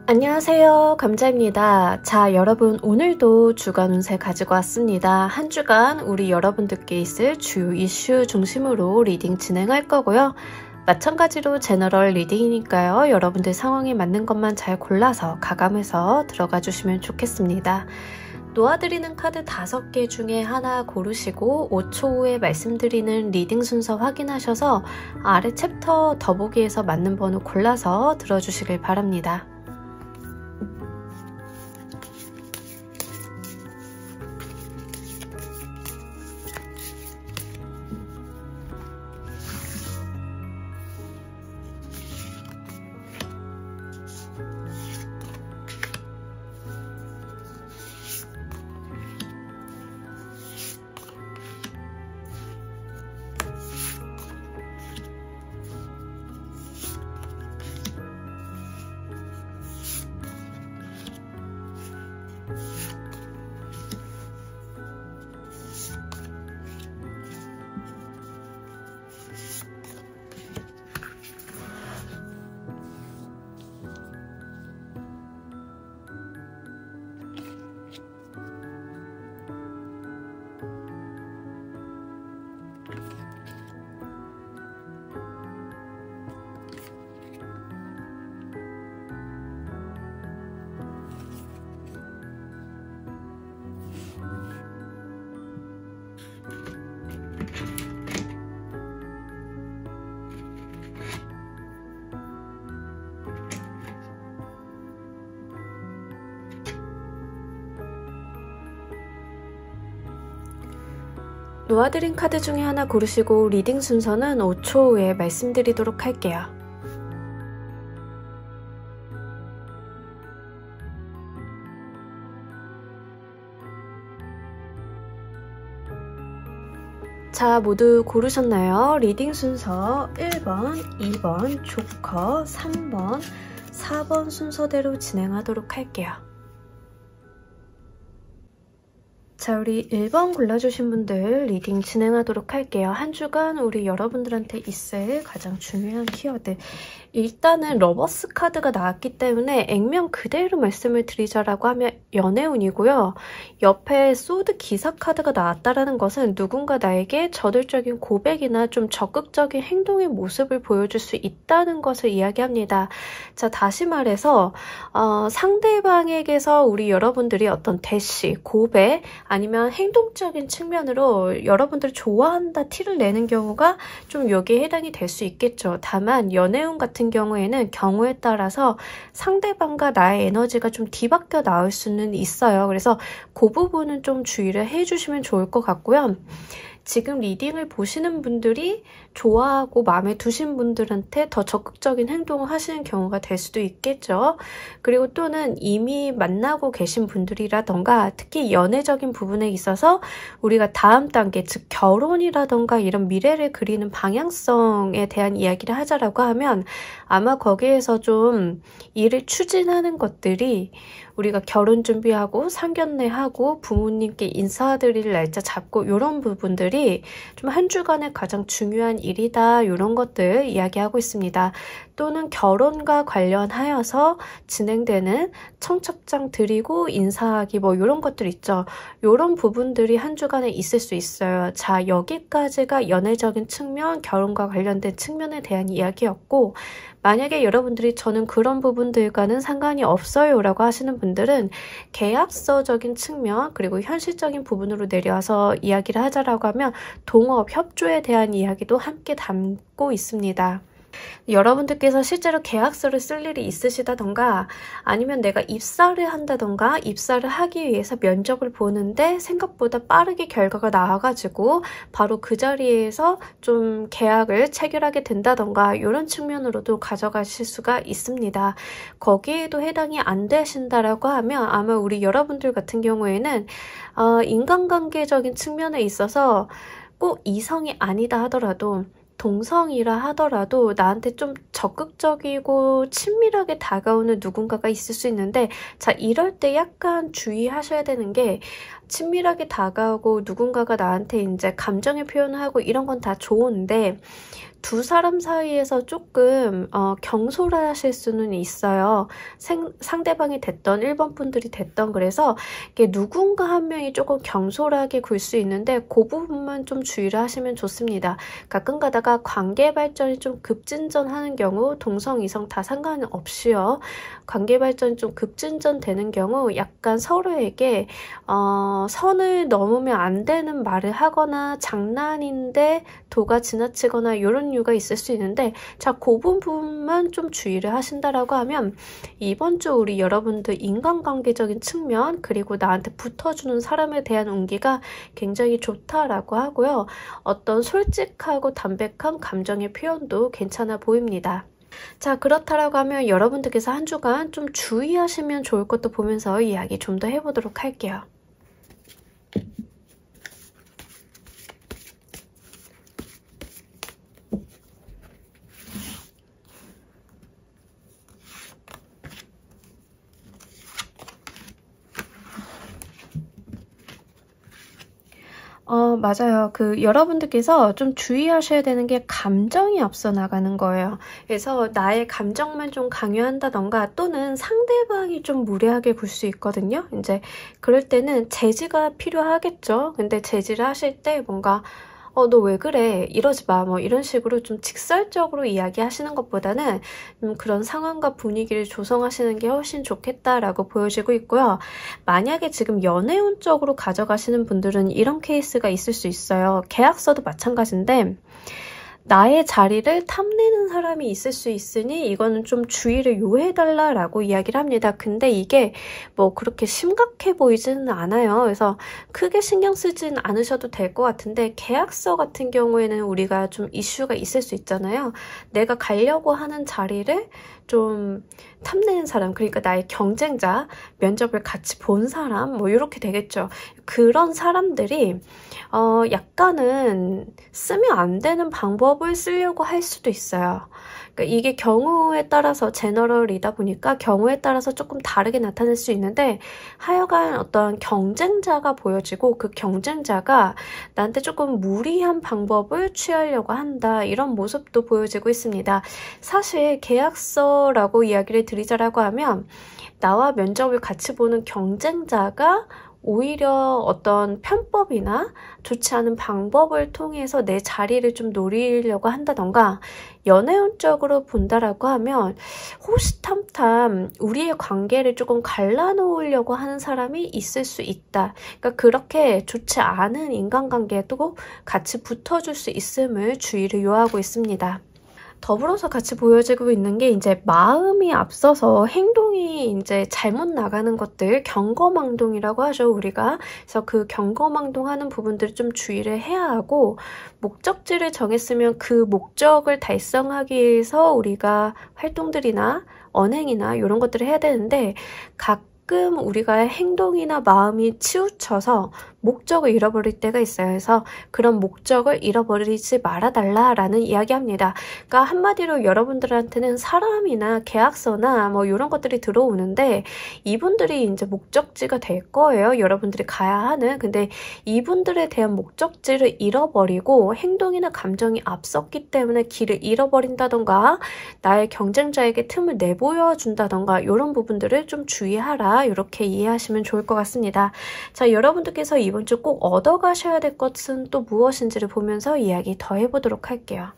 안녕하세요, 감자입니다. 자, 여러분, 오늘도 주간 운세 가지고 왔습니다. 한 주간 우리 여러분들께 있을 주요 이슈 중심으로 리딩 진행할 거고요. 마찬가지로 제너럴 리딩이니까요. 여러분들 상황에 맞는 것만 잘 골라서 가감해서 들어가 주시면 좋겠습니다. 놓아드리는 카드 5개 중에 하나 고르시고 5초 후에 말씀드리는 리딩 순서 확인하셔서 아래 챕터 더보기에서 맞는 번호 골라서 들어주시길 바랍니다. 놓아드린 카드 중에 하나 고르시고 리딩 순서는 5초 후에 말씀드리도록 할게요. 자, 모두 고르셨나요? 리딩 순서 1번, 2번, 조커, 3번, 4번 순서대로 진행하도록 할게요. 자, 우리 1번 골라주신 분들 리딩 진행하도록 할게요. 한 주간 우리 여러분들한테 있을 가장 중요한 키워드. 일단은 러버스 카드가 나왔기 때문에 액면 그대로 말씀을 드리자라고 하면 연애운이고요. 옆에 소드 기사 카드가 나왔다라는 것은 누군가 나에게 저돌적인 고백이나 좀 적극적인 행동의 모습을 보여줄 수 있다는 것을 이야기합니다. 자, 다시 말해서 상대방에게서 우리 여러분들이 어떤 대시, 고백, 아니면 행동적인 측면으로 여러분들 좋아한다 티를 내는 경우가 좀 여기에 해당이 될 수 있겠죠. 다만 연애운 같은 경우에는 경우에 따라서 상대방과 나의 에너지가 좀 뒤바뀌어 나올 수는 있어요. 그래서 그 부분은 좀 주의를 해주시면 좋을 것 같고요. 지금 리딩을 보시는 분들이 좋아하고 마음에 두신 분들한테 더 적극적인 행동을 하시는 경우가 될 수도 있겠죠. 그리고 또는 이미 만나고 계신 분들이라던가 특히 연애적인 부분에 있어서 우리가 다음 단계, 즉 결혼이라던가 이런 미래를 그리는 방향성에 대한 이야기를 하자라고 하면 아마 거기에서 좀 일을 추진하는 것들이 우리가 결혼 준비하고 상견례하고 부모님께 인사드릴 날짜 잡고 이런 부분들이 좀 한 주간의 가장 중요한 일이다, 이런 것들 이야기하고 있습니다. 또는 결혼과 관련하여서 진행되는 청첩장 드리고 인사하기 뭐 이런 것들 있죠. 이런 부분들이 한 주간에 있을 수 있어요. 자, 여기까지가 연애적인 측면, 결혼과 관련된 측면에 대한 이야기였고, 만약에 여러분들이 저는 그런 부분들과는 상관이 없어요 라고 하시는 분들은 계약서적인 측면 그리고 현실적인 부분으로 내려와서 이야기를 하자라고 하면 동업, 협조에 대한 이야기도 함께 담고 있습니다. 여러분들께서 실제로 계약서를 쓸 일이 있으시다던가 아니면 내가 입사를 한다던가 입사를 하기 위해서 면접을 보는데 생각보다 빠르게 결과가 나와가지고 바로 그 자리에서 좀 계약을 체결하게 된다던가 이런 측면으로도 가져가실 수가 있습니다. 거기에도 해당이 안 되신다라고 하면 아마 우리 여러분들 같은 경우에는 인간관계적인 측면에 있어서 꼭 이성이 아니다 하더라도 동성이라 하더라도 나한테 좀 적극적이고 친밀하게 다가오는 누군가가 있을 수 있는데, 자, 이럴 때 약간 주의하셔야 되는 게, 친밀하게 다가오고 누군가가 나한테 이제 감정의 표현을 하고 이런 건 다 좋은데 두 사람 사이에서 조금 경솔하실 수는 있어요. 상대방이 됐던 1번 분들이 됐던. 그래서 이게 누군가 한 명이 조금 경솔하게 굴 수 있는데 그 부분만 좀 주의를 하시면 좋습니다. 가끔 가다가 관계 발전이 좀 급진전하는 경우, 동성 이성 다 상관없이요, 관계 발전이 좀 급진전되는 경우 약간 서로에게 선을 넘으면 안 되는 말을 하거나 장난인데 도가 지나치거나 이런 이유가 있을 수 있는데, 자, 그 부분만 좀 주의를 하신다라고 하면 이번 주 우리 여러분들 인간관계적인 측면, 그리고 나한테 붙어주는 사람에 대한 운기가 굉장히 좋다라고 하고요. 어떤 솔직하고 담백한 감정의 표현도 괜찮아 보입니다. 자, 그렇다라고 하면 여러분들께서 한 주간 좀 주의하시면 좋을 것도 보면서 이야기 좀 더 해보도록 할게요. 맞아요. 여러분들께서 좀 주의하셔야 되는 게 감정이 앞서 나가는 거예요. 그래서 나의 감정만 좀 강요한다던가 또는 상대방이 좀 무례하게 굴 수 있거든요. 이제 그럴 때는 제지가 필요하겠죠. 근데 제지를 하실 때 뭔가 너 왜 그래? 이러지 마. 뭐 이런 식으로 좀 직설적으로 이야기하시는 것보다는 그런 상황과 분위기를 조성하시는 게 훨씬 좋겠다라고 보여지고 있고요. 만약에 지금 연애운 쪽으로 가져가시는 분들은 이런 케이스가 있을 수 있어요. 계약서도 마찬가지인데 나의 자리를 탐내는 사람이 있을 수 있으니 이거는 좀 주의를 요해달라라고 이야기를 합니다. 근데 이게 뭐 그렇게 심각해 보이지는 않아요. 그래서 크게 신경 쓰진 않으셔도 될 것 같은데, 계약서 같은 경우에는 우리가 좀 이슈가 있을 수 있잖아요. 내가 가려고 하는 자리를 좀 탐내는 사람, 그러니까 나의 경쟁자, 면접을 같이 본 사람, 뭐 이렇게 되겠죠. 그런 사람들이 약간은 쓰면 안 되는 방법을 쓰려고 할 수도 있어요. 그러니까 이게 경우에 따라서 제너럴이다 보니까 경우에 따라서 조금 다르게 나타날 수 있는데, 하여간 어떤 경쟁자가 보여지고 그 경쟁자가 나한테 조금 무리한 방법을 취하려고 한다, 이런 모습도 보여지고 있습니다. 사실 계약서라고 이야기를 드리자라고 하면 나와 면접을 같이 보는 경쟁자가 오히려 어떤 편법이나 좋지 않은 방법을 통해서 내 자리를 좀 노리려고 한다던가, 연애운적으로 본다라고 하면 호시탐탐 우리의 관계를 조금 갈라놓으려고 하는 사람이 있을 수 있다. 그러니까 그렇게 좋지 않은 인간관계도 같이 붙어줄 수 있음을 주의를 요하고 있습니다. 더불어서 같이 보여지고 있는 게 이제 마음이 앞서서 행동이 이제 잘못 나가는 것들, 경거망동이라고 하죠, 우리가. 그래서 그 경거망동하는 부분들을 좀 주의를 해야 하고, 목적지를 정했으면 그 목적을 달성하기 위해서 우리가 활동들이나 언행이나 이런 것들을 해야 되는데, 가끔 우리가 행동이나 마음이 치우쳐서 목적을 잃어버릴 때가 있어요. 그래서 그런 목적을 잃어버리지 말아달라라는 이야기합니다. 그러니까 한마디로 여러분들한테는 사람이나 계약서나 뭐 이런 것들이 들어오는데 이분들이 이제 목적지가 될 거예요. 여러분들이 가야 하는. 근데 이분들에 대한 목적지를 잃어버리고 행동이나 감정이 앞섰기 때문에 길을 잃어버린다던가 나의 경쟁자에게 틈을 내보여준다던가 이런 부분들을 좀 주의하라, 이렇게 이해하시면 좋을 것 같습니다. 자, 여러분들께서 이번 주 꼭 얻어가셔야 될 것은 또 무엇인지를 보면서 이야기 더 해보도록 할게요.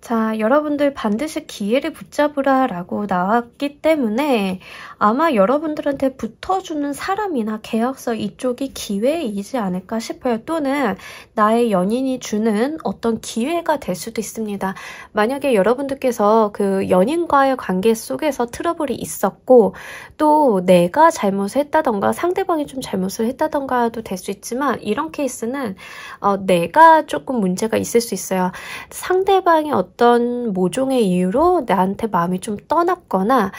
자, 여러분들 반드시 기회를 붙잡으라 라고 나왔기 때문에 아마 여러분들한테 붙어주는 사람이나 계약서 이쪽이 기회이지 않을까 싶어요. 또는 나의 연인이 주는 어떤 기회가 될 수도 있습니다. 만약에 여러분들께서 그 연인과의 관계 속에서 트러블이 있었고 또 내가 잘못을 했다던가 상대방이 좀 잘못을 했다던가도 될 수 있지만, 이런 케이스는 내가 조금 문제가 있을 수 있어요. 상대방이 어떤 모종의 이유로 나한테 마음이 좀 떠났거나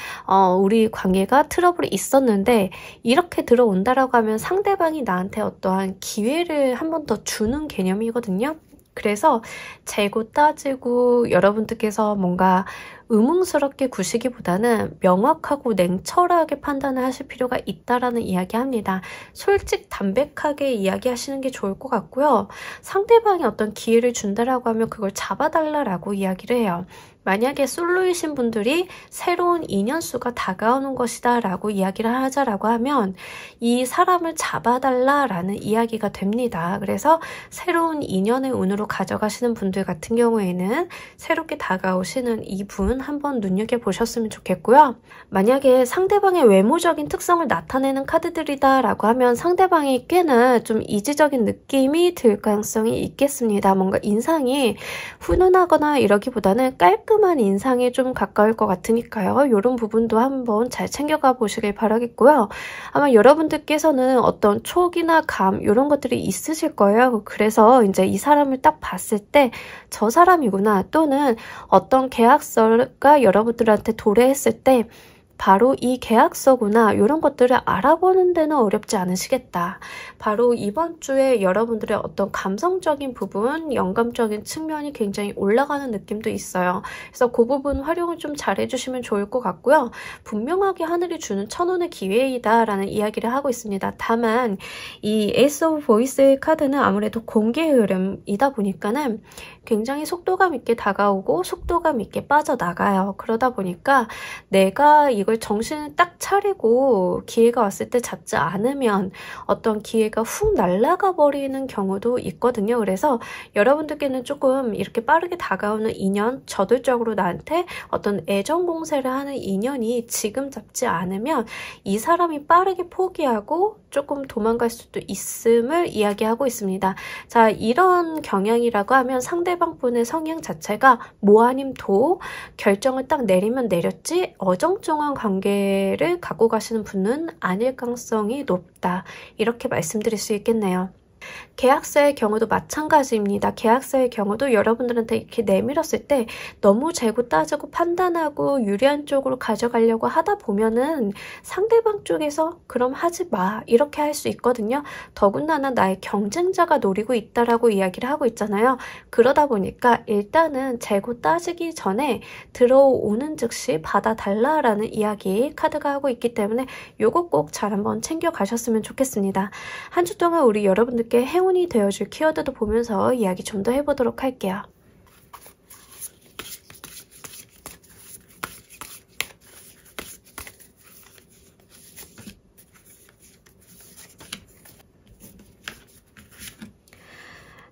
우리 관계가 트러블이 있었는데 이렇게 들어온다라고 하면 상대방이 나한테 어떠한 기회를 한 번 더 주는 개념이거든요. 그래서 재고 따지고 여러분들께서 뭔가 의문스럽게 구시기보다는 명확하고 냉철하게 판단을 하실 필요가 있다라는 이야기합니다. 솔직 담백하게 이야기하시는 게 좋을 것 같고요. 상대방이 어떤 기회를 준다라고 하면 그걸 잡아달라라고 이야기를 해요. 만약에 솔로이신 분들이 새로운 인연수가 다가오는 것이다 라고 이야기를 하자라고 하면 이 사람을 잡아달라라는 이야기가 됩니다. 그래서 새로운 인연의 운으로 가져가시는 분들 같은 경우에는 새롭게 다가오시는 이분 한번 눈여겨보셨으면 좋겠고요. 만약에 상대방의 외모적인 특성을 나타내는 카드들이다 라고 하면 상대방이 꽤나 좀 이지적인 느낌이 들 가능성이 있겠습니다. 뭔가 인상이 훈훈하거나 이러기보다는 깔끔한 인상에 좀 가까울 것 같으니까요. 이런 부분도 한번 잘 챙겨가 보시길 바라겠고요. 아마 여러분들께서는 어떤 촉이나 감 이런 것들이 있으실 거예요. 그래서 이제 이 사람을 딱 봤을 때 저 사람이구나, 또는 어떤 계약서가 여러분들한테 도래했을 때 바로 이 계약서구나, 이런 것들을 알아보는 데는 어렵지 않으시겠다. 바로 이번 주에 여러분들의 어떤 감성적인 부분, 영감적인 측면이 굉장히 올라가는 느낌도 있어요. 그래서 그 부분 활용을 좀 잘 해주시면 좋을 것 같고요. 분명하게 하늘이 주는 천운의 기회이다 라는 이야기를 하고 있습니다. 다만 이 에이스 오브 보이스 카드는 아무래도 공기의 흐름이다 보니까는 굉장히 속도감 있게 다가오고 속도감 있게 빠져나가요. 그러다 보니까 내가 이걸 정신을 딱 차리고 기회가 왔을 때 잡지 않으면 어떤 기회가 훅 날아가 버리는 경우도 있거든요. 그래서 여러분들께는 조금 이렇게 빠르게 다가오는 인연, 저돌적으로 나한테 어떤 애정 공세를 하는 인연이 지금 잡지 않으면 이 사람이 빠르게 포기하고 조금 도망갈 수도 있음을 이야기하고 있습니다. 자, 이런 경향이라고 하면 상대방 분의 성향 자체가 모 아님 도, 결정을 딱 내리면 내렸지 어정쩡한 관계를 갖고 가시는 분은 아닐 가능성이 높다. 이렇게 말씀드릴 수 있겠네요. 계약서의 경우도 마찬가지입니다. 계약서의 경우도 여러분들한테 이렇게 내밀었을 때 너무 재고 따지고 판단하고 유리한 쪽으로 가져가려고 하다 보면은 상대방 쪽에서 그럼 하지 마, 이렇게 할 수 있거든요. 더군다나 나의 경쟁자가 노리고 있다라고 이야기를 하고 있잖아요. 그러다 보니까 일단은 재고 따지기 전에 들어오는 즉시 받아달라라는 이야기 카드가 하고 있기 때문에 요거 꼭 잘 한번 챙겨 가셨으면 좋겠습니다. 한 주 동안 우리 여러분들께 행운이 되어줄 키워드도 보면서 이야기 좀 더 해보도록 할게요.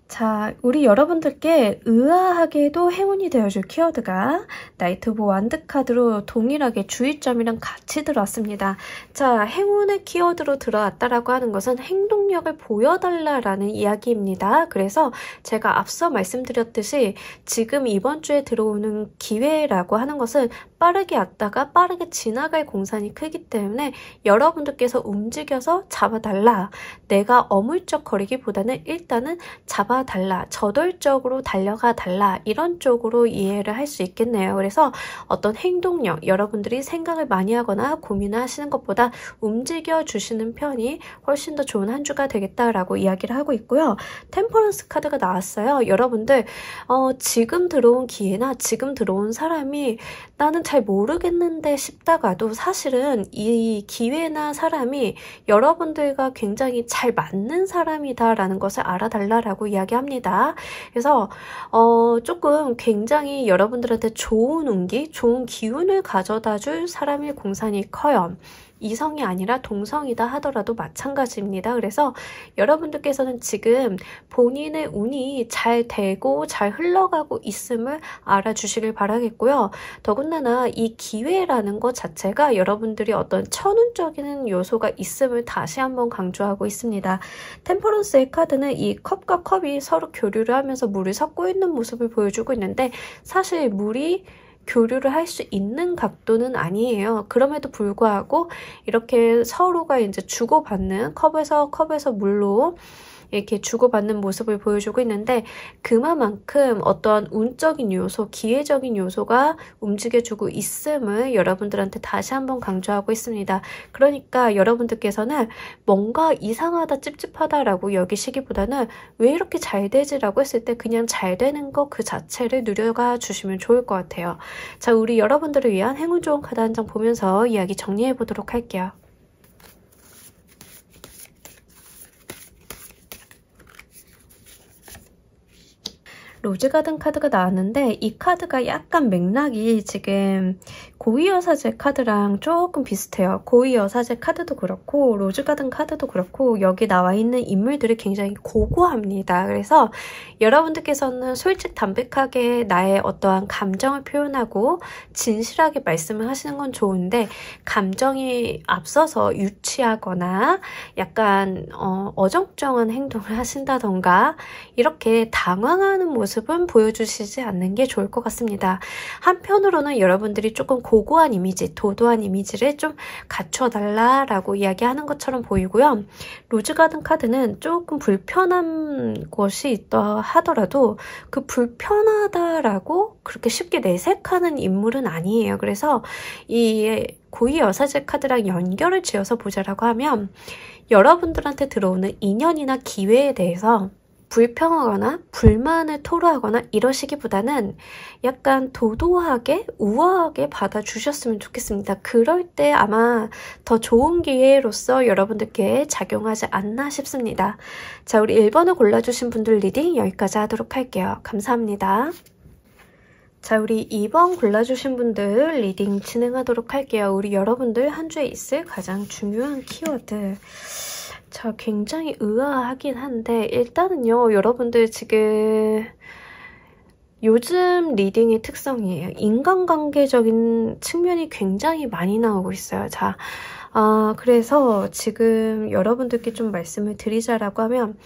자, 우리 여러분들께 의아하게도 행운이 되어줄 키워드가 나이트 오브 완드 카드로 동일하게 주의점이랑 같이 들어왔습니다. 자, 행운의 키워드로 들어왔다라고 하는 것은 행동력을 보여달라라는 이야기입니다. 그래서 제가 앞서 말씀드렸듯이 지금 이번 주에 들어오는 기회라고 하는 것은 빠르게 왔다가 빠르게 지나갈 공산이 크기 때문에 여러분들께서 움직여서 잡아달라. 내가 어물쩍거리기보다는 일단은 잡아달라. 저돌적으로 달려가 달라. 이런 쪽으로 이해를 할 수 있겠네요. 그래서 어떤 행동력, 여러분들이 생각을 많이 하거나 고민을 하시는 것보다 움직여 주시는 편이 훨씬 더 좋은 한 주가 되겠다라고 이야기를 하고 있고요. 템퍼런스 카드가 나왔어요. 여러분들 지금 들어온 기회나 지금 들어온 사람이 나는 잘 모르겠는데 싶다가도 사실은 이 기회나 사람이 여러분들과 굉장히 잘 맞는 사람이다라는 것을 알아달라라고 이야기합니다. 그래서 조금 굉장히 여러분들한테 좋은 운기, 좋은 기운을 가져다 줄 사람의 공산이 커요. 이성이 아니라 동성이다 하더라도 마찬가지입니다. 그래서 여러분들께서는 지금 본인의 운이 잘 되고 잘 흘러가고 있음을 알아주시길 바라겠고요. 더군다나 이 기회라는 것 자체가 여러분들이 어떤 천운적인 요소가 있음을 다시 한번 강조하고 있습니다. 템퍼런스의 카드는 이 컵과 컵이 서로 교류를 하면서 물을 섞고 있는 모습을 보여주고 있는데 사실 물이 교류를 할 수 있는 각도는 아니에요. 그럼에도 불구하고 이렇게 서로가 이제 주고받는 컵에서 물로 이렇게 주고받는 모습을 보여주고 있는데 그만큼 어떠한 운적인 요소, 기회적인 요소가 움직여주고 있음을 여러분들한테 다시 한번 강조하고 있습니다. 그러니까 여러분들께서는 뭔가 이상하다, 찝찝하다라고 여기시기보다는 왜 이렇게 잘 되지라고 했을 때 그냥 잘 되는 거 그 자체를 누려가 주시면 좋을 것 같아요. 자, 우리 여러분들을 위한 행운 좋은 카드 한 장 보면서 이야기 정리해 보도록 할게요. 로즈가든 카드가 나왔는데 이 카드가 약간 맥락이 지금 고위여사제 카드랑 조금 비슷해요. 고위여사제 카드도 그렇고 로즈가든 카드도 그렇고 여기 나와 있는 인물들이 굉장히 고고합니다. 그래서 여러분들께서는 솔직 담백하게 나의 어떠한 감정을 표현하고 진실하게 말씀을 하시는 건 좋은데 감정이 앞서서 유치하거나 약간 어정쩡한 행동을 하신다던가 이렇게 당황하는 모습은 보여주시지 않는 게 좋을 것 같습니다. 한편으로는 여러분들이 조금 고고한 이미지, 도도한 이미지를 좀 갖춰달라라고 이야기하는 것처럼 보이고요. 로즈가든 카드는 조금 불편한 것이 있다 하더라도 그 불편하다라고 그렇게 쉽게 내색하는 인물은 아니에요. 그래서 이 고위 여사제 카드랑 연결을 지어서 보자라고 하면 여러분들한테 들어오는 인연이나 기회에 대해서 불평하거나 불만을 토로하거나 이러시기보다는 약간 도도하게 우아하게 받아주셨으면 좋겠습니다. 그럴 때 아마 더 좋은 기회로서 여러분들께 작용하지 않나 싶습니다. 자, 우리 1번을 골라주신 분들 리딩 여기까지 하도록 할게요. 감사합니다. 자, 우리 2번 골라주신 분들 리딩 진행하도록 할게요. 우리 여러분들 한 주에 있을 가장 중요한 키워드. 자, 굉장히 의아하긴 한데 일단은요, 여러분들 지금 요즘 리딩의 특성이에요. 인간관계적인 측면이 굉장히 많이 나오고 있어요. 자, 그래서 지금 여러분들께 좀 말씀을 드리자라고 하면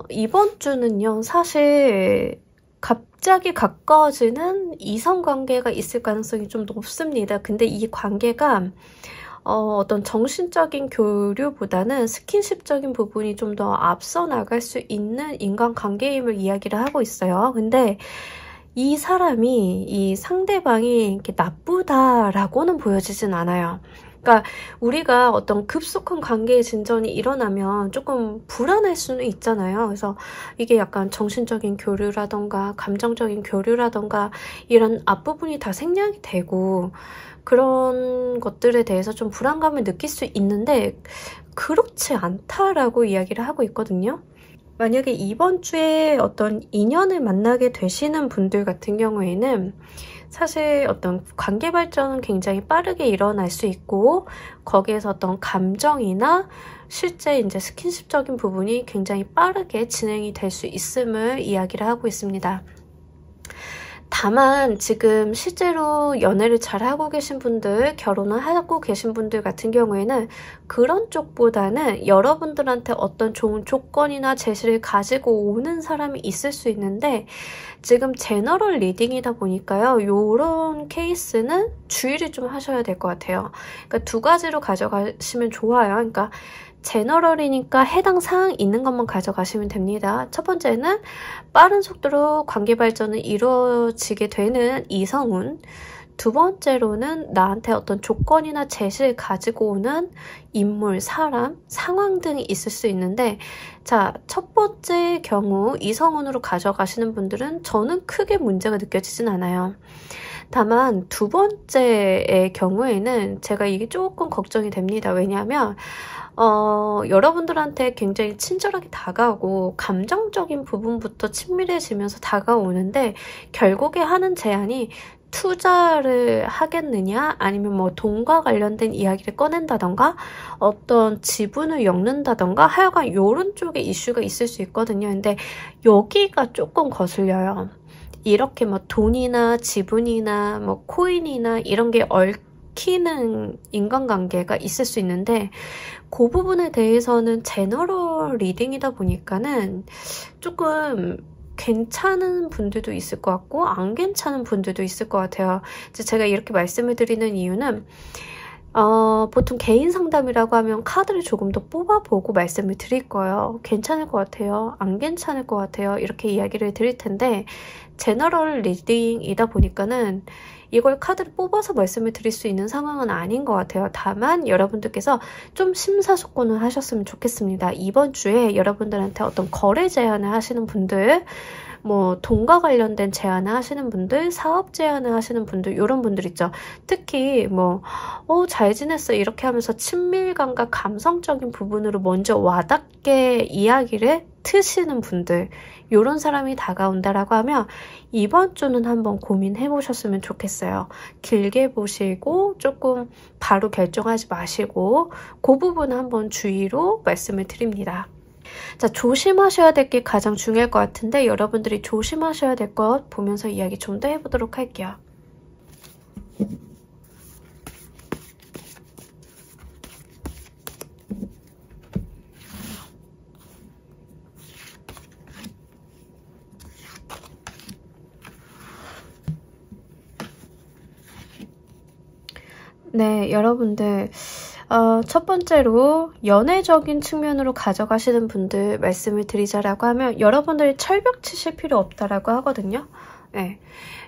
이번 주는요, 사실 갑자기 가까워지는 이성관계가 있을 가능성이 좀 높습니다. 근데 이 관계가 어떤 정신적인 교류보다는 스킨십적인 부분이 좀 더 앞서 나갈 수 있는 인간관계임을 이야기를 하고 있어요. 근데 이 사람이, 이 상대방이 이렇게 나쁘다라고는 보여지진 않아요. 그러니까 우리가 어떤 급속한 관계의 진전이 일어나면 조금 불안할 수는 있잖아요. 그래서 이게 약간 정신적인 교류라던가 감정적인 교류라던가 이런 앞부분이 다 생략이 되고 그런 것들에 대해서 좀 불안감을 느낄 수 있는데 그렇지 않다라고 이야기를 하고 있거든요. 만약에 이번 주에 어떤 인연을 만나게 되시는 분들 같은 경우에는 사실 어떤 관계 발전은 굉장히 빠르게 일어날 수 있고 거기에서 어떤 감정이나 실제 이제 스킨십적인 부분이 굉장히 빠르게 진행이 될 수 있음을 이야기를 하고 있습니다. 다만 지금 실제로 연애를 잘 하고 계신 분들, 결혼을 하고 계신 분들 같은 경우에는 그런 쪽보다는 여러분들한테 어떤 좋은 조건이나 제시를 가지고 오는 사람이 있을 수 있는데 지금 제너럴 리딩이다 보니까요. 요런 케이스는 주의를 좀 하셔야 될 것 같아요. 그러니까 두 가지로 가져가시면 좋아요. 그러니까 제너럴이니까 해당 사항 있는 것만 가져가시면 됩니다. 첫 번째는 빠른 속도로 관계 발전이 이루어지게 되는 이성운. 두 번째로는 나한테 어떤 조건이나 제시를 가지고 오는 인물, 사람, 상황 등이 있을 수 있는데 자, 첫 번째 경우 이성운으로 가져가시는 분들은 저는 크게 문제가 느껴지진 않아요. 다만 두 번째의 경우에는 제가 이게 조금 걱정이 됩니다. 왜냐하면 여러분들한테 굉장히 친절하게 다가오고 감정적인 부분부터 친밀해지면서 다가오는데 결국에 하는 제안이 투자를 하겠느냐 아니면 뭐 돈과 관련된 이야기를 꺼낸다던가 어떤 지분을 엮는다던가 하여간 이런 쪽의 이슈가 있을 수 있거든요. 근데 여기가 조금 거슬려요. 이렇게 뭐 돈이나 지분이나 뭐 코인이나 이런 게 얽히는 인간관계가 있을 수 있는데 그 부분에 대해서는 제너럴 리딩이다 보니까는 조금 괜찮은 분들도 있을 것 같고 안 괜찮은 분들도 있을 것 같아요. 제가 이렇게 말씀을 드리는 이유는 보통 개인 상담이라고 하면 카드를 조금 더 뽑아보고 말씀을 드릴 거예요. 괜찮을 것 같아요? 안 괜찮을 것 같아요? 이렇게 이야기를 드릴 텐데 제너럴 리딩이다 보니까는 이걸 카드를 뽑아서 말씀을 드릴 수 있는 상황은 아닌 것 같아요. 다만 여러분들께서 좀 심사숙고는 하셨으면 좋겠습니다. 이번 주에 여러분들한테 어떤 거래 제안을 하시는 분들, 뭐 돈과 관련된 제안을 하시는 분들, 사업 제안을 하시는 분들, 이런 분들 있죠. 특히 뭐 잘 지냈어 이렇게 하면서 친밀감과 감성적인 부분으로 먼저 와닿게 이야기를 트시는 분들, 이런 사람이 다가온다라고 하면 이번 주는 한번 고민해 보셨으면 좋겠어요. 길게 보시고 조금 바로 결정하지 마시고 그 부분은 한번 주의로 말씀을 드립니다. 자, 조심하셔야 될 게 가장 중요할 것 같은데 여러분들이 조심하셔야 될 것 보면서 이야기 좀 더 해보도록 할게요. 네, 여러분들 첫 번째로 연애적인 측면으로 가져가시는 분들 말씀을 드리자라고 하면 여러분들이 철벽 치실 필요 없다라고 하거든요. 네,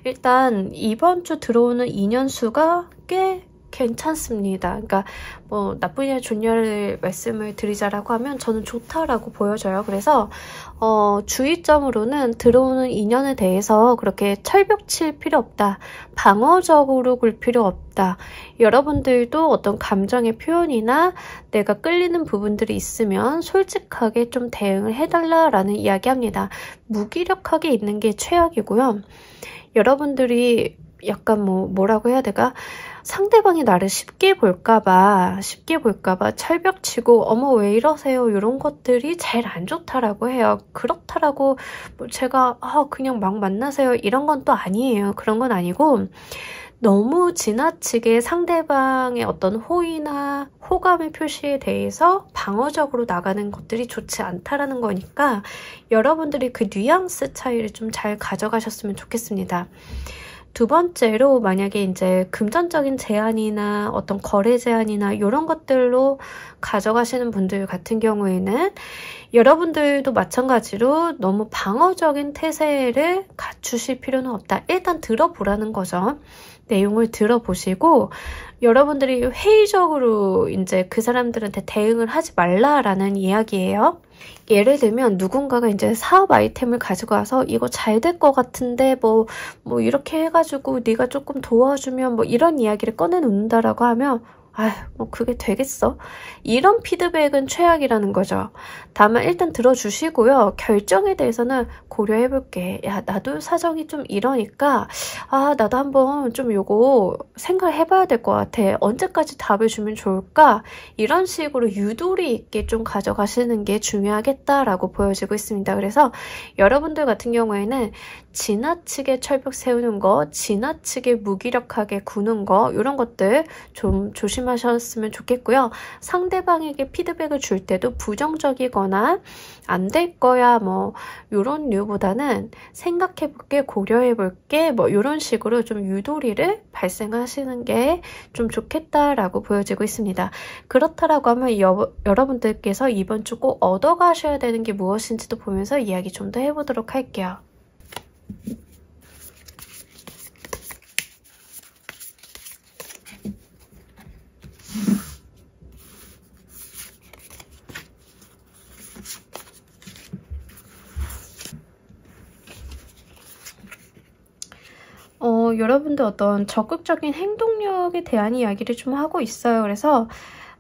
일단 이번 주 들어오는 인연수가 꽤 괜찮습니다. 그러니까 뭐 나쁘냐 좋냐를 말씀을 드리자라고 하면 저는 좋다라고 보여져요. 그래서 주의점으로는 들어오는 인연에 대해서 그렇게 철벽칠 필요 없다. 방어적으로 굴 필요 없다. 여러분들도 어떤 감정의 표현이나 내가 끌리는 부분들이 있으면 솔직하게 좀 대응을 해달라라는 이야기합니다. 무기력하게 있는 게 최악이고요. 여러분들이 약간 뭐라고 해야 될까? 상대방이 나를 쉽게 볼까봐 철벽치고 어머 왜 이러세요 이런 것들이 제일 안 좋다라고 해요. 그렇다라고 뭐 제가 그냥 막 만나세요 이런 건 또 아니에요. 그런 건 아니고 너무 지나치게 상대방의 어떤 호의나 호감의 표시에 대해서 방어적으로 나가는 것들이 좋지 않다라는 거니까 여러분들이 그 뉘앙스 차이를 좀 잘 가져가셨으면 좋겠습니다. 두 번째로 만약에 이제 금전적인 제한이나 어떤 거래 제한이나 이런 것들로 가져가시는 분들 같은 경우에는 여러분들도 마찬가지로 너무 방어적인 태세를 갖추실 필요는 없다. 일단 들어보라는 거죠. 내용을 들어보시고 여러분들이 회의적으로 이제 그 사람들한테 대응을 하지 말라라는 이야기예요. 예를 들면 누군가가 이제 사업 아이템을 가지고 와서 이거 잘 될 것 같은데 뭐 이렇게 해가지고 네가 조금 도와주면 뭐 이런 이야기를 꺼내놓는다라고 하면 뭐 그게 되겠어? 이런 피드백은 최악이라는 거죠. 다만 일단 들어주시고요. 결정에 대해서는 고려해볼게. 야, 나도 사정이 좀 이러니까 나도 한번 좀 요거 생각해봐야 될 것 같아. 언제까지 답을 주면 좋을까? 이런 식으로 유도리 있게 좀 가져가시는 게 중요하겠다라고 보여지고 있습니다. 그래서 여러분들 같은 경우에는 지나치게 철벽 세우는 거, 지나치게 무기력하게 구는 거 이런 것들 좀 조심하셨으면 좋겠고요. 상대방에게 피드백을 줄 때도 부정적이거나 안 될 거야 뭐 이런 류보다는 생각해볼게, 고려해볼게 뭐 이런 식으로 좀 유도리를 발생하시는 게 좀 좋겠다라고 보여지고 있습니다. 그렇다라고 하면 여러분들께서 이번 주 꼭 얻어가셔야 되는 게 무엇인지도 보면서 이야기 좀 더 해보도록 할게요. 여러분들 어떤 적극적인 행동력에 대한 이야기를 좀 하고 있어요. 그래서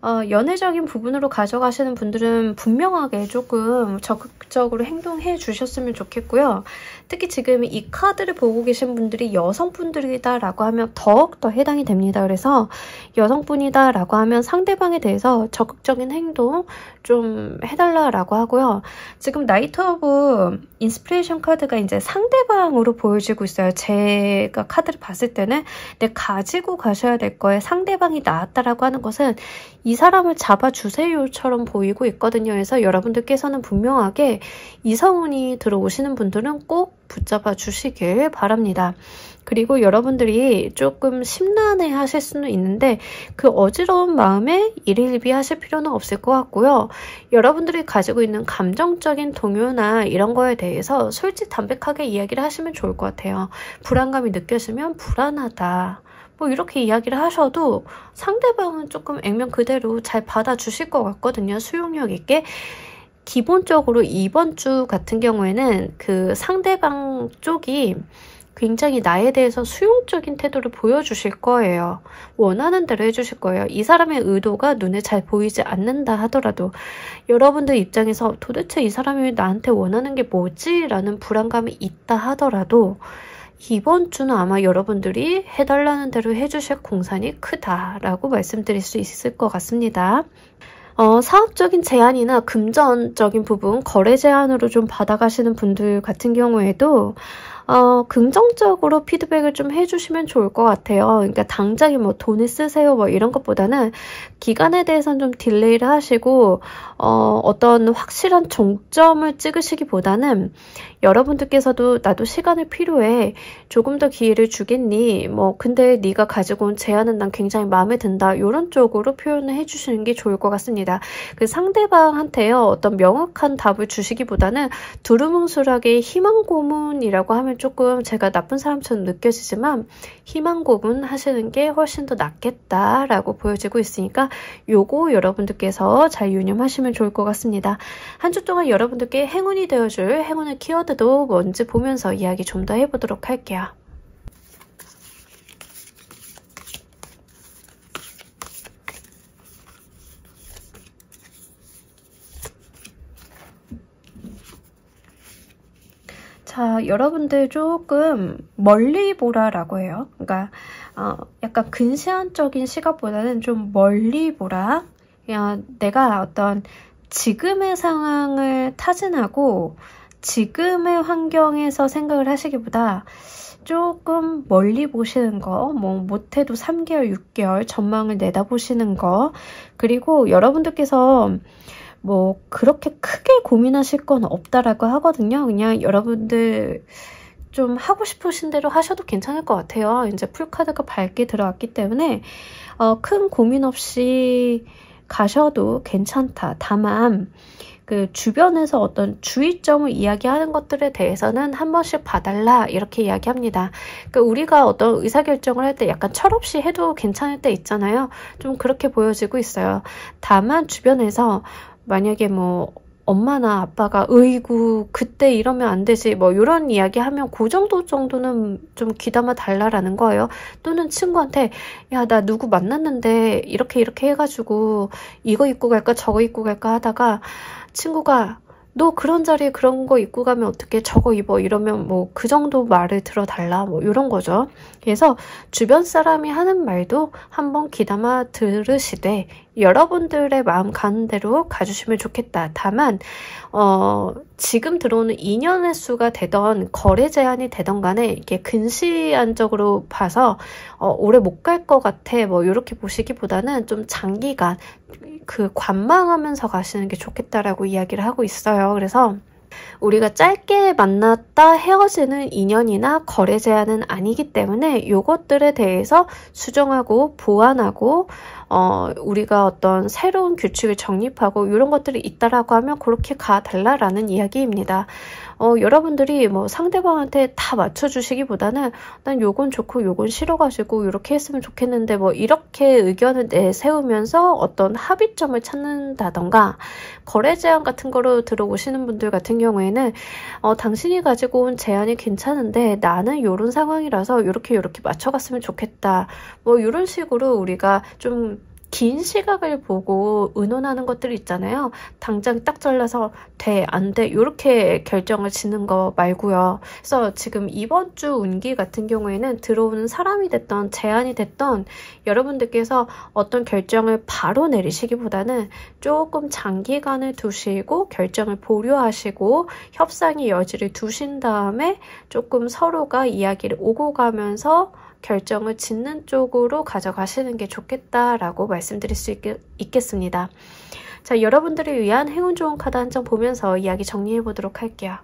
연애적인 부분으로 가져가시는 분들은 분명하게 조금 적극적으로 행동해 주셨으면 좋겠고요. 특히 지금 이 카드를 보고 계신 분들이 여성분들이다라고 하면 더욱더 해당이 됩니다. 그래서 여성분이다라고 하면 상대방에 대해서 적극적인 행동 좀 해달라라고 하고요. 지금 나이트 오브 인스피레이션 카드가 이제 상대방으로 보여지고 있어요. 제가 카드를 봤을 때는 가지고 가셔야 될 거에 상대방이 나왔다라고 하는 것은 이 사람을 잡아주세요처럼 보이고 있거든요. 그래서 여러분들께서는 분명하게 이성운이 들어오시는 분들은 꼭 붙잡아 주시길 바랍니다. 그리고 여러분들이 조금 심란해 하실 수는 있는데 그 어지러운 마음에 일일비 하실 필요는 없을 것 같고요. 여러분들이 가지고 있는 감정적인 동요나 이런 거에 대해서 솔직담백하게 이야기를 하시면 좋을 것 같아요. 불안감이 느껴지면 불안하다. 뭐 이렇게 이야기를 하셔도 상대방은 조금 액면 그대로 잘 받아주실 것 같거든요. 수용력 있게. 기본적으로 이번 주 같은 경우에는 그 상대방 쪽이 굉장히 나에 대해서 수용적인 태도를 보여주실 거예요. 원하는 대로 해주실 거예요. 이 사람의 의도가 눈에 잘 보이지 않는다 하더라도 여러분들 입장에서 도대체 이 사람이 나한테 원하는 게 뭐지? 라는 불안감이 있다 하더라도 이번 주는 아마 여러분들이 해달라는 대로 해주실 공산이 크다라고 말씀드릴 수 있을 것 같습니다. 사업적인 제안이나 금전적인 부분, 거래 제안으로 좀 받아가시는 분들 같은 경우에도 긍정적으로 피드백을 좀 해주시면 좋을 것 같아요. 그러니까 당장에 뭐 돈을 쓰세요 뭐 이런 것보다는 기간에 대해서는 좀 딜레이를 하시고 어떤 확실한 종점을 찍으시기보다는 여러분들께서도 나도 시간이 필요해. 조금 더 기회를 주겠니? 뭐 근데 네가 가지고 온 제안은 난 굉장히 마음에 든다. 이런 쪽으로 표현을 해주시는 게 좋을 것 같습니다. 그 상대방한테요. 어떤 명확한 답을 주시기보다는 두루뭉술하게 희망 고문이라고 하면 조금 제가 나쁜 사람처럼 느껴지지만 희망 고문 하시는 게 훨씬 더 낫겠다라고 보여지고 있으니까 요거 여러분들께서 잘 유념하시면 좋을 것 같습니다. 한 주 동안 여러분들께 행운이 되어줄 행운의 키워드도 뭔지 보면서 이야기 좀 더 해보도록 할게요. 자, 여러분들 조금 멀리 보라라고 해요. 그러니까 약간 근시안적인 시각보다는 좀 멀리 보라. 그냥 내가 어떤 지금의 상황을 타진하고 지금의 환경에서 생각을 하시기보다 조금 멀리 보시는 거, 뭐 못해도 3개월, 6개월 전망을 내다보시는 거, 그리고 여러분들께서 뭐 그렇게 크게 고민하실 건 없다라고 하거든요. 그냥 여러분들 좀 하고 싶으신 대로 하셔도 괜찮을 것 같아요. 이제 풀카드가 밝게 들어왔기 때문에 큰 고민 없이 가셔도 괜찮다. 다만 그 주변에서 어떤 주의점을 이야기하는 것들에 대해서는 한 번씩 봐달라 이렇게 이야기합니다. 그러니까 우리가 어떤 의사결정을 할 때 약간 철없이 해도 괜찮을 때 있잖아요. 좀 그렇게 보여지고 있어요. 다만 주변에서 만약에 뭐 엄마나 아빠가 으이구 그때 이러면 안 되지 뭐 이런 이야기 하면 그 정도는 좀 귀담아 달라라는 거예요. 또는 친구한테 야 나 누구 만났는데 이렇게 해가지고 이거 입고 갈까 저거 입고 갈까 하다가 친구가 너 그런 자리에 그런 거 입고 가면 어떻게 저거 입어 이러면 뭐 그 정도 말을 들어달라 뭐 이런 거죠. 그래서 주변 사람이 하는 말도 한번 귀담아 들으시되 여러분들의 마음 가는 대로 가주시면 좋겠다. 다만 지금 들어오는 인연의 수가 되던 거래 제한이 되던 간에 이게 근시안적으로 봐서 오래 못 갈 것 같아 뭐 이렇게 보시기보다는 좀 장기간 그 관망하면서 가시는 게 좋겠다라고 이야기를 하고 있어요. 그래서 우리가 짧게 만났다 헤어지는 인연이나 거래 제한은 아니기 때문에 이것들에 대해서 수정하고 보완하고 우리가 어떤 새로운 규칙을 정립하고 이런 것들이 있다라고 하면 그렇게 가달라라는 이야기입니다. 여러분들이 뭐 상대방한테 다 맞춰주시기보다는 난 요건 좋고 요건 싫어가지고 이렇게 했으면 좋겠는데 뭐 이렇게 의견을 내세우면서 어떤 합의점을 찾는다던가 거래 제안 같은 거로 들어오시는 분들 같은 경우에는 당신이 가지고 온 제안이 괜찮은데 나는 요런 상황이라서 요렇게 맞춰갔으면 좋겠다. 뭐 이런 식으로 우리가 좀 긴 시각을 보고 의논하는 것들이 있잖아요. 당장 딱 잘라서 돼, 안 돼 이렇게 결정을 짓는 거 말고요. 그래서 지금 이번 주 운기 같은 경우에는 들어오는 사람이 됐던 제안이 됐던 여러분들께서 어떤 결정을 바로 내리시기보다는 조금 장기간을 두시고 결정을 보류하시고 협상의 여지를 두신 다음에 조금 서로가 이야기를 오고 가면서 결정을 짓는 쪽으로 가져가시는 게 좋겠다라고 말씀드릴 수 있겠습니다. 자, 여러분들을 위한 행운 좋은 카드 한 장 보면서 이야기 정리해 보도록 할게요.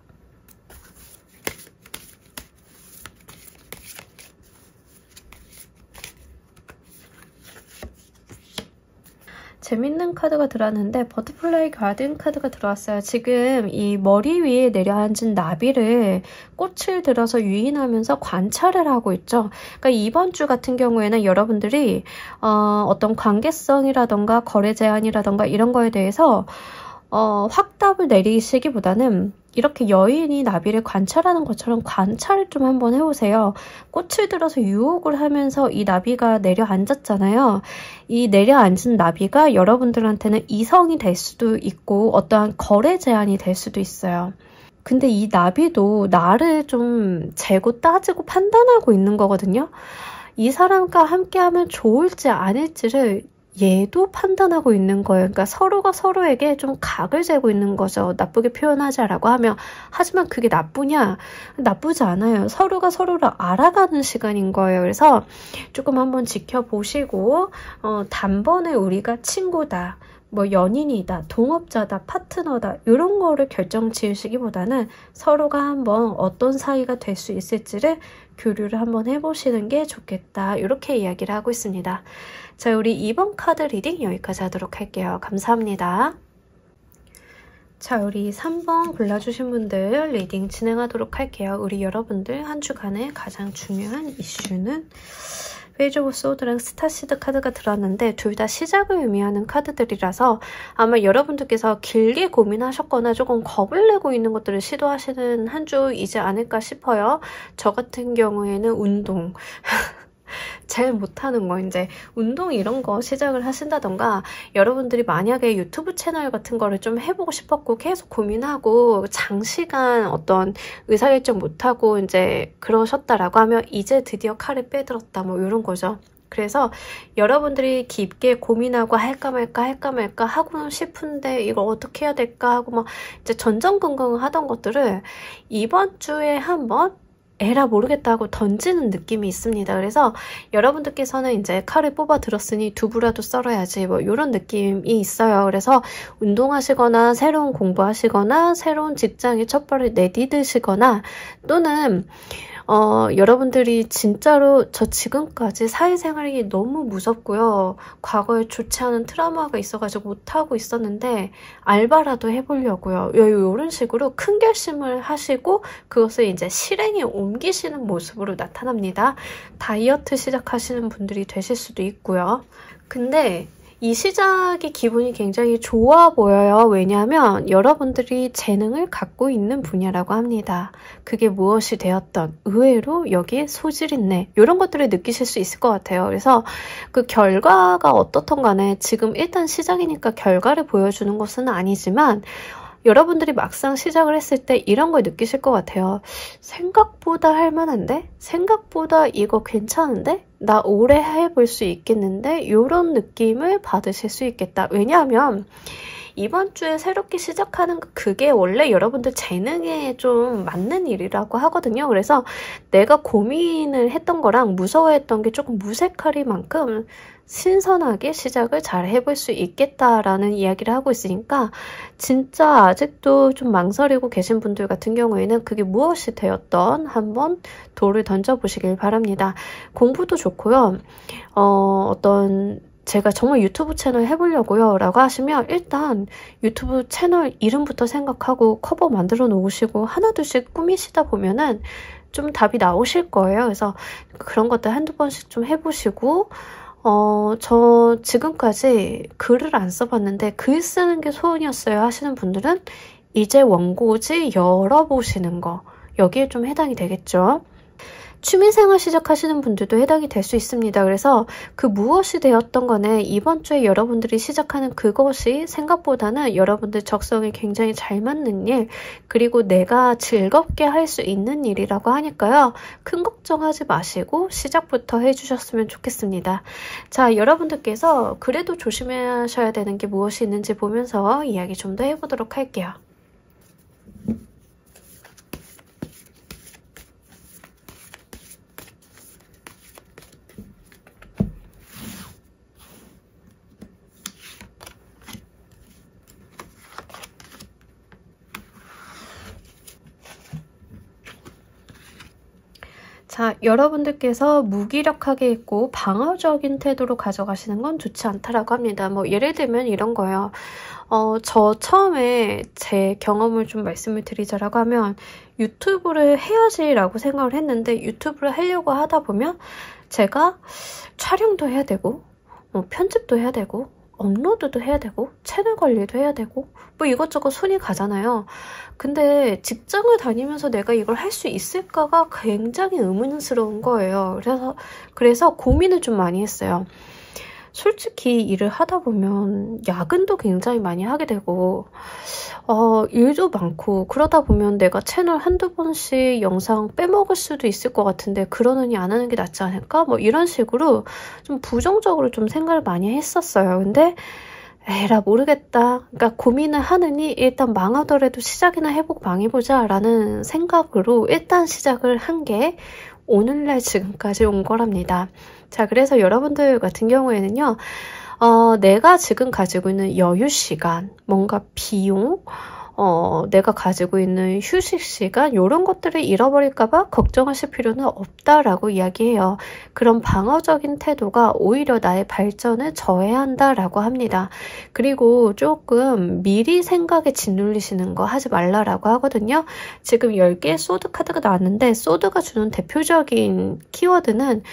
재밌는 카드가 들어왔는데 버터플라이 가든 카드가 들어왔어요. 지금 이 머리 위에 내려앉은 나비를 꽃을 들어서 유인하면서 관찰을 하고 있죠. 그러니까 이번 주 같은 경우에는 여러분들이 어떤 관계성이라던가 거래 제한이라던가 이런 거에 대해서 확답을 내리시기보다는 이렇게 여인이 나비를 관찰하는 것처럼 관찰을 좀 한번 해보세요. 꽃을 들어서 유혹을 하면서 이 나비가 내려앉았잖아요. 이 내려앉은 나비가 여러분들한테는 이성이 될 수도 있고 어떠한 거래 제한이 될 수도 있어요. 근데 이 나비도 나를 좀 재고 따지고 판단하고 있는 거거든요. 이 사람과 함께하면 좋을지 아닐지를 얘도 판단하고 있는 거예요. 그러니까 서로가 서로에게 좀 각을 재고 있는 거죠. 나쁘게 표현하자라고 하면. 하지만 그게 나쁘냐? 나쁘지 않아요. 서로가 서로를 알아가는 시간인 거예요. 그래서 조금 한번 지켜보시고 단번에 우리가 친구다, 뭐 연인이다, 동업자다, 파트너다 이런 거를 결정 지으시기보다는 서로가 한번 어떤 사이가 될 수 있을지를 교류를 한번 해보시는 게 좋겠다. 이렇게 이야기를 하고 있습니다. 자, 우리 2번 카드 리딩 여기까지 하도록 할게요. 감사합니다. 자, 우리 3번 골라주신 분들 리딩 진행하도록 할게요. 우리 여러분들 한 주간의 가장 중요한 이슈는 페이지 오브 소드랑 스타시드 카드가 들어왔는데 둘 다 시작을 의미하는 카드들이라서 아마 여러분들께서 길게 고민하셨거나 조금 겁을 내고 있는 것들을 시도하시는 한 주이지 않을까 싶어요. 저 같은 경우에는 운동. 제일 못하는 거 이제 운동 이런 거 시작을 하신다던가 여러분들이 만약에 유튜브 채널 같은 거를 좀 해보고 싶었고 계속 고민하고 장시간 어떤 의사결정 못하고 이제 그러셨다라고 하면 이제 드디어 칼을 빼들었다 뭐 이런 거죠. 그래서 여러분들이 깊게 고민하고 할까 말까 하고 싶은데 이걸 어떻게 해야 될까 하고 막 이제 전전긍긍 하던 것들을 이번 주에 한번 에라 모르겠다 하고 던지는 느낌이 있습니다. 그래서 여러분들께서는 이제 칼을 뽑아 들었으니 두부라도 썰어야지 뭐 이런 느낌이 있어요. 그래서 운동하시거나 새로운 공부하시거나 새로운 직장에 첫 발을 내디드시거나 또는 여러분들이 진짜로 저 지금까지 사회생활이 너무 무섭고요. 과거에 좋지 않은 트라우마가 있어가지고 못하고 있었는데 알바라도 해보려고요. 이런 식으로 큰 결심을 하시고 그것을 이제 실행에 옮기시는 모습으로 나타납니다. 다이어트 시작하시는 분들이 되실 수도 있고요. 근데 이 시작의 기분이 굉장히 좋아 보여요. 왜냐하면 여러분들이 재능을 갖고 있는 분야라고 합니다. 그게 무엇이 되었던 의외로 여기에 소질 있네. 이런 것들을 느끼실 수 있을 것 같아요. 그래서 그 결과가 어떻든 간에 지금 일단 시작이니까 결과를 보여주는 것은 아니지만 여러분들이 막상 시작을 했을 때 이런 걸 느끼실 것 같아요. 생각보다 할만한데? 생각보다 이거 괜찮은데? 나 오래 해볼 수 있겠는데? 이런 느낌을 받으실 수 있겠다. 왜냐하면 이번 주에 새롭게 시작하는 그게 원래 여러분들 재능에 좀 맞는 일이라고 하거든요. 그래서 내가 고민을 했던 거랑 무서워했던 게 조금 무색하리만큼 신선하게 시작을 잘 해볼 수 있겠다라는 이야기를 하고 있으니까 진짜 아직도 좀 망설이고 계신 분들 같은 경우에는 그게 무엇이 되었던 한번 돌을 던져보시길 바랍니다. 공부도 좋고요. 제가 정말 유튜브 채널 해보려고요 라고 하시면 일단 유튜브 채널 이름부터 생각하고 커버 만들어 놓으시고 하나둘씩 꾸미시다 보면은 좀 답이 나오실 거예요. 그래서 그런 것들 한두 번씩 좀 해보시고 저 지금까지 글을 안 써봤는데 글 쓰는 게 소원이었어요 하시는 분들은 이제 원고지 열어보시는 거 여기에 좀 해당이 되겠죠. 취미생활 시작하시는 분들도 해당이 될 수 있습니다. 그래서 그 무엇이 되었던 간에 이번 주에 여러분들이 시작하는 그것이 생각보다는 여러분들 적성에 굉장히 잘 맞는 일 그리고 내가 즐겁게 할 수 있는 일이라고 하니까요. 큰 걱정하지 마시고 시작부터 해주셨으면 좋겠습니다. 자, 여러분들께서 그래도 조심하셔야 되는 게 무엇이 있는지 보면서 이야기 좀 더 해보도록 할게요. 자, 여러분들께서 무기력하게 있고 방어적인 태도로 가져가시는 건 좋지 않다라고 합니다. 뭐 예를 들면 이런 거예요. 저 처음에 제 경험을 좀 말씀을 드리자라고 하면 유튜브를 해야지라고 생각을 했는데 유튜브를 하려고 하다 보면 제가 촬영도 해야 되고 편집도 해야 되고 업로드도 해야 되고 채널 관리도 해야 되고 뭐 이것저것 손이 가잖아요. 근데 직장을 다니면서 내가 이걸 할 수 있을까가 굉장히 의문스러운 거예요. 그래서 고민을 좀 많이 했어요. 솔직히 일을 하다 보면 야근도 굉장히 많이 하게 되고 일도 많고 그러다 보면 내가 채널 한두 번씩 영상 빼먹을 수도 있을 것 같은데 그러느니 안 하는 게 낫지 않을까? 뭐 이런 식으로 좀 부정적으로 좀 생각을 많이 했었어요. 근데 에라 모르겠다. 그러니까 고민을 하느니 일단 망하더라도 시작이나 해보고 망해보자 라는 생각으로 일단 시작을 한 게 오늘날 지금까지 온 거랍니다. 자, 그래서 여러분들 같은 경우에는요, 내가 지금 가지고 있는 여유 시간, 뭔가 비용, 내가 가지고 있는 휴식 시간 이런 것들을 잃어버릴까봐 걱정하실 필요는 없다라고 이야기해요. 그런 방어적인 태도가 오히려 나의 발전을 저해한다라고 합니다. 그리고 조금 미리 생각에 짓눌리시는 거 하지 말라라고 하거든요. 지금 10개의 소드 카드가 나왔는데 소드가 주는 대표적인 키워드는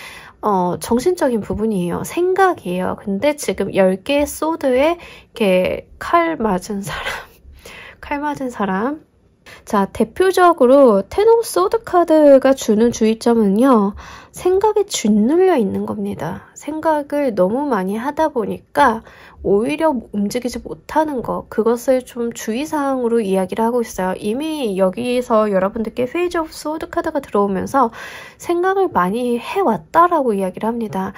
정신적인 부분이에요. 생각이에요. 근데 지금 10개의 소드에 이렇게 칼 맞은 사람. 자, 대표적으로 텐 오브 소드 카드가 주는 주의점은요. 생각에 짓눌려 있는 겁니다. 생각을 너무 많이 하다 보니까 오히려 움직이지 못하는 거, 그것을 좀 주의사항으로 이야기를 하고 있어요. 이미 여기서 여러분들께 페이지 오브 소드 카드가 들어오면서 생각을 많이 해왔다라고 이야기를 합니다.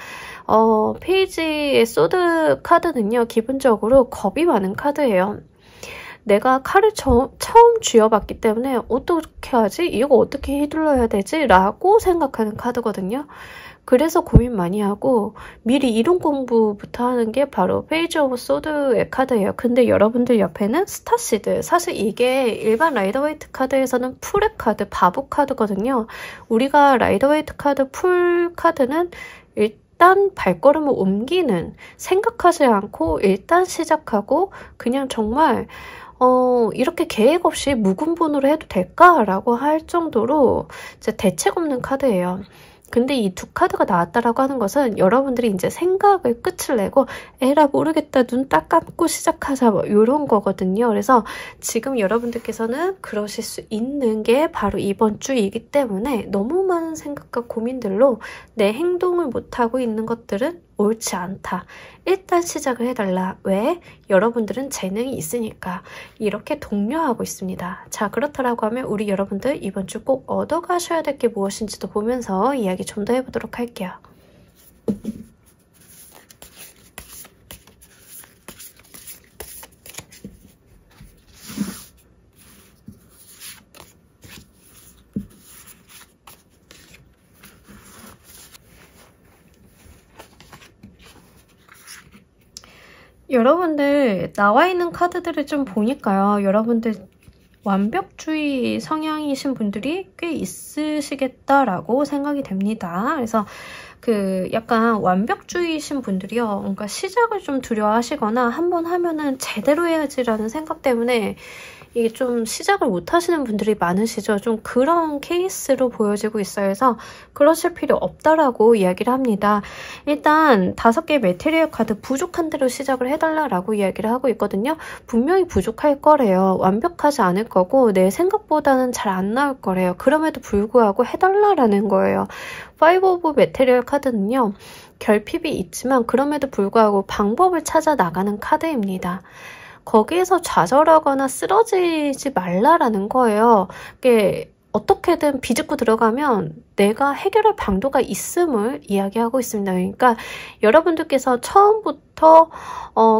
페이지의 소드 카드는요. 기본적으로 겁이 많은 카드예요. 내가 칼을 처음 쥐어봤기 때문에 어떻게 하지? 이거 어떻게 휘둘러야 되지? 라고 생각하는 카드거든요. 그래서 고민 많이 하고 미리 이론 공부부터 하는 게 바로 페이지 오브 소드의 카드예요. 근데 여러분들 옆에는 스타시드. 사실 이게 일반 라이더웨이트 카드에서는 풀의 카드, 바보 카드거든요. 우리가 라이더웨이트 카드, 풀 카드는 일단 발걸음을 옮기는, 생각하지 않고 일단 시작하고 그냥 정말 이렇게 계획 없이 묵은본으로 해도 될까라고 할 정도로 진짜 대책 없는 카드예요. 근데 이 두 카드가 나왔다라고 하는 것은 여러분들이 이제 생각을 끝을 내고 에라 모르겠다 눈 딱 감고 시작하자 뭐 이런 거거든요. 그래서 지금 여러분들께서는 그러실 수 있는 게 바로 이번 주이기 때문에 너무 많은 생각과 고민들로 내 행동을 못하고 있는 것들은 옳지 않다. 일단 시작을 해달라. 왜? 여러분들은 재능이 있으니까. 이렇게 독려하고 있습니다. 자, 그렇다라고 하면 우리 여러분들 이번 주 꼭 얻어가셔야 될 게 무엇인지도 보면서 이야기 좀 더 해보도록 할게요. 여러분들 나와 있는 카드들을 좀 보니까요. 여러분들 완벽주의 성향이신 분들이 꽤 있으시겠다라고 생각이 됩니다. 그래서 약간 완벽주의이신 분들이요. 뭔가 시작을 좀 두려워하시거나 한번 하면은 제대로 해야지라는 생각 때문에 이게 좀 시작을 못 하시는 분들이 많으시죠. 좀 그런 케이스로 보여지고 있어요. 그래서 그러실 필요 없다라고 이야기를 합니다. 일단 5개의 메테리얼 카드 부족한 대로 시작을 해달라라고 이야기를 하고 있거든요. 분명히 부족할 거래요. 완벽하지 않을 거고 내 생각보다는 잘 안 나올 거래요. 그럼에도 불구하고 해달라라는 거예요. 5 오브 메테리얼 카드는요. 결핍이 있지만 그럼에도 불구하고 방법을 찾아 나가는 카드입니다. 거기에서 좌절하거나 쓰러지지 말라라는 거예요. 이게 어떻게든 비집고 들어가면 내가 해결할 방도가 있음을 이야기하고 있습니다. 그러니까 여러분들께서 처음부터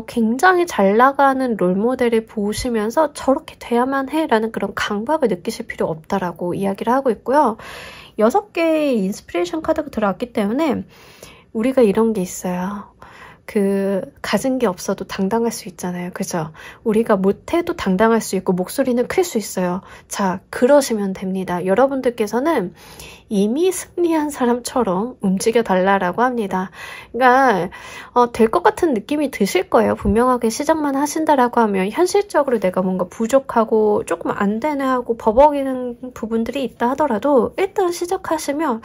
굉장히 잘 나가는 롤모델을 보시면서 저렇게 돼야만 해라는 그런 강박을 느끼실 필요 없다라고 이야기를 하고 있고요. 6개의 인스피레이션 카드가 들어왔기 때문에 우리가 이런 게 있어요. 가진 게 없어도 당당할 수 있잖아요. 그죠? 우리가 못해도 당당할 수 있고 목소리는 클 수 있어요. 자, 그러시면 됩니다. 여러분들께서는 이미 승리한 사람처럼 움직여 달라고 합니다. 그러니까 될 것 같은 느낌이 드실 거예요. 분명하게 시작만 하신다라고 하면 현실적으로 내가 뭔가 부족하고 조금 안 되네 하고 버벅이는 부분들이 있다 하더라도 일단 시작하시면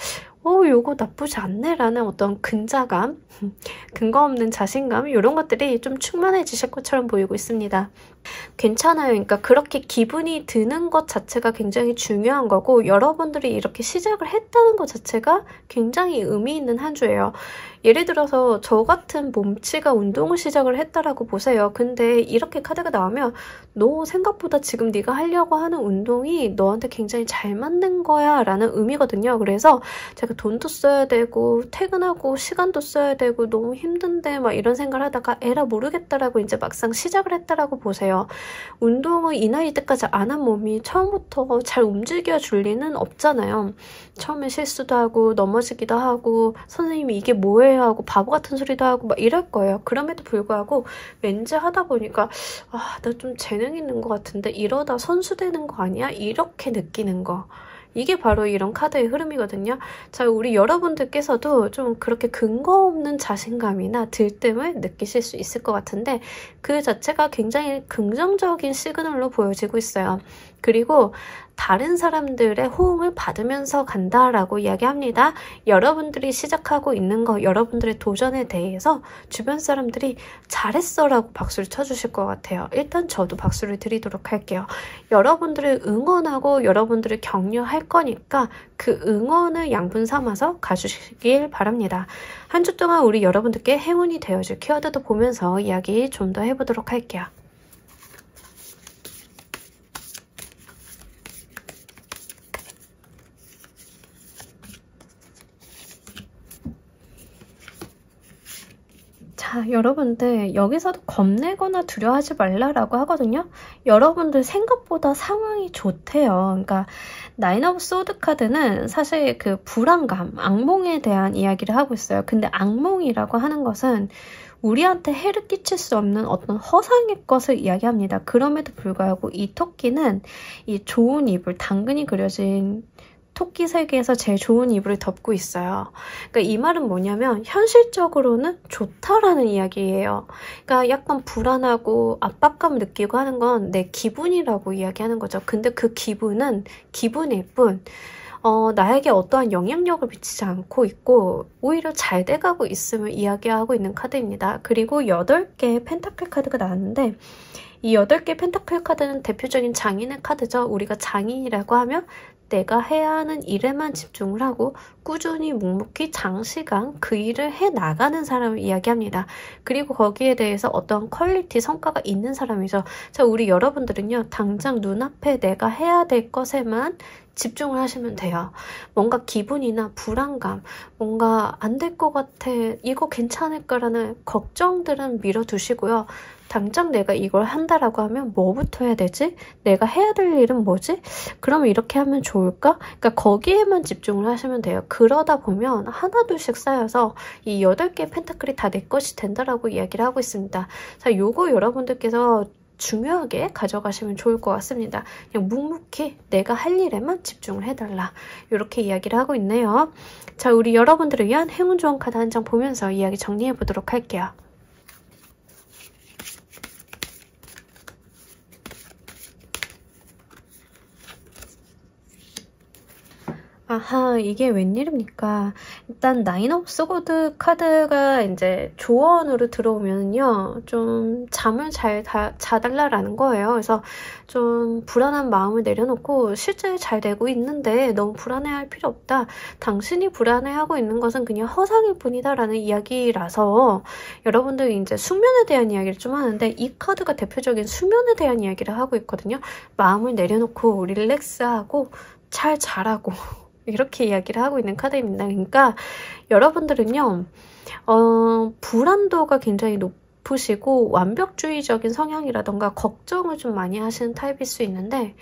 요거 나쁘지 않네 라는 어떤 근자감, 근거 없는 자신감 이런 것들이 좀 충만해지실 것처럼 보이고 있습니다. 괜찮아요. 그러니까 그렇게 기분이 드는 것 자체가 굉장히 중요한 거고 여러분들이 이렇게 시작을 했다는 것 자체가 굉장히 의미 있는 한 주예요. 예를 들어서 저 같은 몸치가 운동을 시작을 했다라고 보세요. 근데 이렇게 카드가 나오면 너 생각보다 지금 네가 하려고 하는 운동이 너한테 굉장히 잘 맞는 거야 라는 의미거든요. 그래서 제가 돈도 써야 되고 퇴근하고 시간도 써야 되고 너무 힘든데 막 이런 생각을 하다가 에라 모르겠다라고 이제 막상 시작을 했다라고 보세요. 운동을 이 나이 때까지 안 한 몸이 처음부터 잘 움직여줄 리는 없잖아요. 처음에 실수도 하고 넘어지기도 하고 선생님이 이게 뭐예요 하고 바보 같은 소리도 하고 막 이럴 거예요. 그럼에도 불구하고 왠지 하다 보니까 나 좀 재능 있는 것 같은데 이러다 선수 되는 거 아니야? 이렇게 느끼는 거. 이게 바로 이런 카드의 흐름이거든요. 자, 우리 여러분들께서도 좀 그렇게 근거 없는 자신감이나 들뜸을 느끼실 수 있을 것 같은데 그 자체가 굉장히 긍정적인 시그널로 보여지고 있어요. 그리고 다른 사람들의 호응을 받으면서 간다라고 이야기합니다. 여러분들이 시작하고 있는 거, 여러분들의 도전에 대해서 주변 사람들이 잘했어 라고 박수를 쳐주실 것 같아요. 일단 저도 박수를 드리도록 할게요. 여러분들을 응원하고 여러분들을 격려할 거니까 그 응원을 양분 삼아서 가주시길 바랍니다. 한 주 동안 우리 여러분들께 행운이 되어줄 키워드도 보면서 이야기 좀 더 해보도록 할게요. 자, 여러분들 여기서도 겁내거나 두려워하지 말라라고 하거든요. 여러분들 생각보다 상황이 좋대요. 그러니까 나인 오브 소드 카드는 사실 그 불안감, 악몽에 대한 이야기를 하고 있어요. 근데 악몽이라고 하는 것은 우리한테 해를 끼칠 수 없는 어떤 허상의 것을 이야기합니다. 그럼에도 불구하고 이 토끼는 이 좋은 이불, 당근이 그려진 토끼 세계에서 제일 좋은 이불을 덮고 있어요. 그러니까 이 말은 뭐냐면 현실적으로는 좋다라는 이야기예요. 그러니까 약간 불안하고 압박감을 느끼고 하는 건 내 기분이라고 이야기하는 거죠. 근데 그 기분은 기분일 뿐 나에게 어떠한 영향력을 미치지 않고 있고 오히려 잘 돼가고 있음을 이야기하고 있는 카드입니다. 그리고 8개의 펜타클 카드가 나왔는데 이 8개 펜타클 카드는 대표적인 장인의 카드죠. 우리가 장인이라고 하면 내가 해야 하는 일에만 집중을 하고 꾸준히 묵묵히 장시간 그 일을 해나가는 사람을 이야기합니다. 그리고 거기에 대해서 어떤 퀄리티, 성과가 있는 사람이죠. 자, 우리 여러분들은요. 당장 눈앞에 내가 해야 될 것에만 집중을 하시면 돼요. 뭔가 기분이나 불안감, 뭔가 안 될 것 같아, 이거 괜찮을까라는 걱정들은 밀어두시고요. 당장 내가 이걸 한다라고 하면 뭐부터 해야 되지? 내가 해야 될 일은 뭐지? 그러면 이렇게 하면 좋을까? 그러니까 거기에만 집중을 하시면 돼요. 그러다 보면 하나둘씩 쌓여서 이 8개의 펜타클이 다 내 것이 된다라고 이야기를 하고 있습니다. 자, 요거 여러분들께서 중요하게 가져가시면 좋을 것 같습니다. 그냥 묵묵히 내가 할 일에만 집중을 해달라. 이렇게 이야기를 하고 있네요. 자, 우리 여러분들을 위한 행운 좋은 카드 한 장 보면서 이야기 정리해 보도록 할게요. 아하, 이게 웬일입니까? 일단 나인 오브 소드 카드가 이제 조언으로 들어오면요, 좀 잠을 잘 자달라라는 거예요. 그래서 좀 불안한 마음을 내려놓고 실제 잘 되고 있는데 너무 불안해할 필요 없다. 당신이 불안해하고 있는 것은 그냥 허상일 뿐이다라는 이야기라서 여러분들이 이제 숙면에 대한 이야기를 좀 하는데 이 카드가 대표적인 숙면에 대한 이야기를 하고 있거든요. 마음을 내려놓고 릴렉스하고 잘 자라고 이렇게 이야기를 하고 있는 카드입니다. 그러니까 여러분들은요, 불안도가 굉장히 높으시고 완벽주의적인 성향이라던가 걱정을 좀 많이 하시는 타입일 수 있는데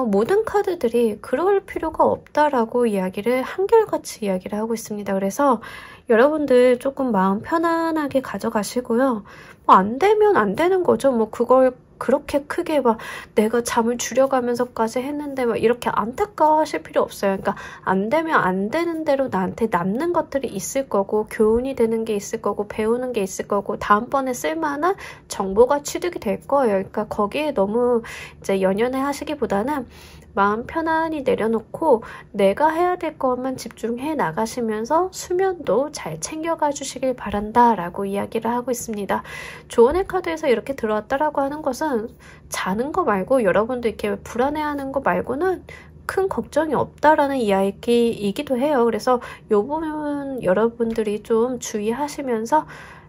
모든 카드들이 그럴 필요가 없다라고 이야기를 한결같이 이야기를 하고 있습니다. 그래서 여러분들 조금 마음 편안하게 가져가시고요. 뭐 안 되면 안 되는 거죠. 뭐 그걸 그렇게 크게 막 내가 잠을 줄여가면서까지 했는데 막 이렇게 안타까워하실 필요 없어요. 그러니까 안 되면 안 되는 대로 나한테 남는 것들이 있을 거고 교훈이 되는 게 있을 거고 배우는 게 있을 거고 다음번에 쓸만한 정보가 취득이 될 거예요. 그러니까 거기에 너무 이제 연연해 하시기보다는 마음 편안히 내려놓고 내가 해야 될 것만 집중해 나가시면서 수면도 잘 챙겨가 주시길 바란다 라고 이야기를 하고 있습니다. 조언의 카드에서 이렇게 들어왔다라고 하는 것은 자는 거 말고 여러분들 이렇게 불안해하는 거 말고는 큰 걱정이 없다라는 이야기이기도 해요. 그래서 이 부분 여러분들이 좀 주의하시면서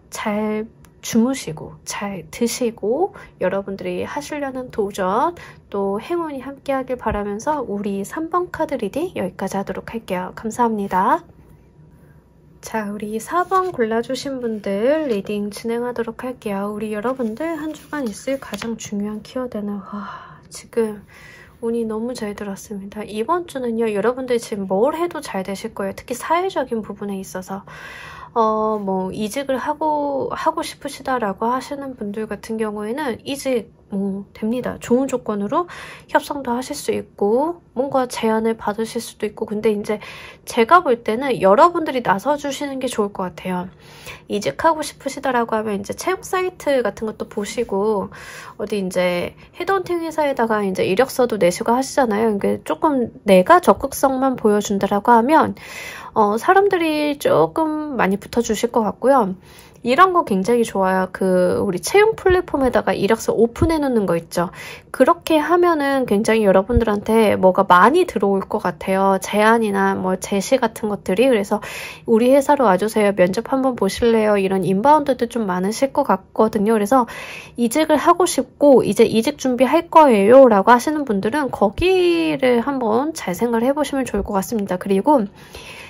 잘 주무시고 잘 드시고 여러분들이 하시려는 도전 또 행운이 함께하길 바라면서 우리 3번 카드 리딩 여기까지 하도록 할게요. 감사합니다. 자, 우리 4번 골라주신 분들 리딩 진행하도록 할게요. 우리 여러분들 한 주간 있을 가장 중요한 키워드는 지금 운이 너무 잘 들었습니다. 이번 주는요, 여러분들 지금 뭘 해도 잘 되실 거예요. 특히 사회적인 부분에 있어서. 뭐 이직을 하고 싶으시다라고 하시는 분들 같은 경우에는 이직 됩니다. 좋은 조건으로 협상도 하실 수 있고 뭔가 제안을 받으실 수도 있고 근데 이제 제가 볼 때는 여러분들이 나서주시는 게 좋을 것 같아요. 이직하고 싶으시다라고 하면 이제 채용 사이트 같은 것도 보시고 어디 이제 헤드헌팅 회사에다가 이제 이력서도 내시고 하시잖아요. 그러니까 조금 내가 적극성만 보여준다라고 하면 사람들이 조금 많이 붙어주실 것 같고요. 이런 거 굉장히 좋아요. 우리 채용 플랫폼에다가 이력서 오픈해 놓는 거 있죠. 그렇게 하면은 굉장히 여러분들한테 뭐가 많이 들어올 것 같아요. 제안이나 뭐 제시 같은 것들이. 그래서 우리 회사로 와주세요. 면접 한번 보실래요? 이런 인바운드도 좀 많으실 것 같거든요. 그래서 이직을 하고 싶고 이제 이직 준비할 거예요. 라고 하시는 분들은 거기를 한번 잘 생각을 해보시면 좋을 것 같습니다. 그리고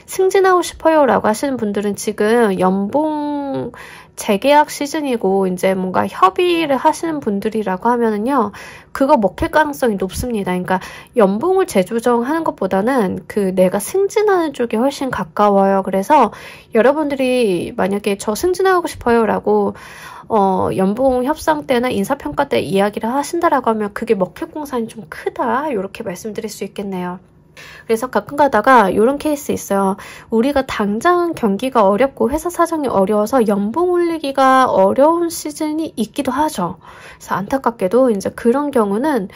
승진하고 싶어요 라고 하시는 분들은 지금 연봉 재계약 시즌이고 이제 뭔가 협의를 하시는 분들이라고 하면은요 그거 먹힐 가능성이 높습니다. 그러니까 연봉을 재조정하는 것보다는 내가 승진하는 쪽이 훨씬 가까워요. 그래서 여러분들이 만약에 저 승진하고 싶어요 라고 연봉 협상 때나 인사평가 때 이야기를 하신다라고 하면 그게 먹힐 공산이 좀 크다 이렇게 말씀드릴 수 있겠네요. 그래서 가끔 가다가 이런 케이스 있어요. 우리가 당장 경기가 어렵고 회사 사정이 어려워서 연봉 올리기가 어려운 시즌이 있기도 하죠. 그래서 안타깝게도 이제 그런 경우는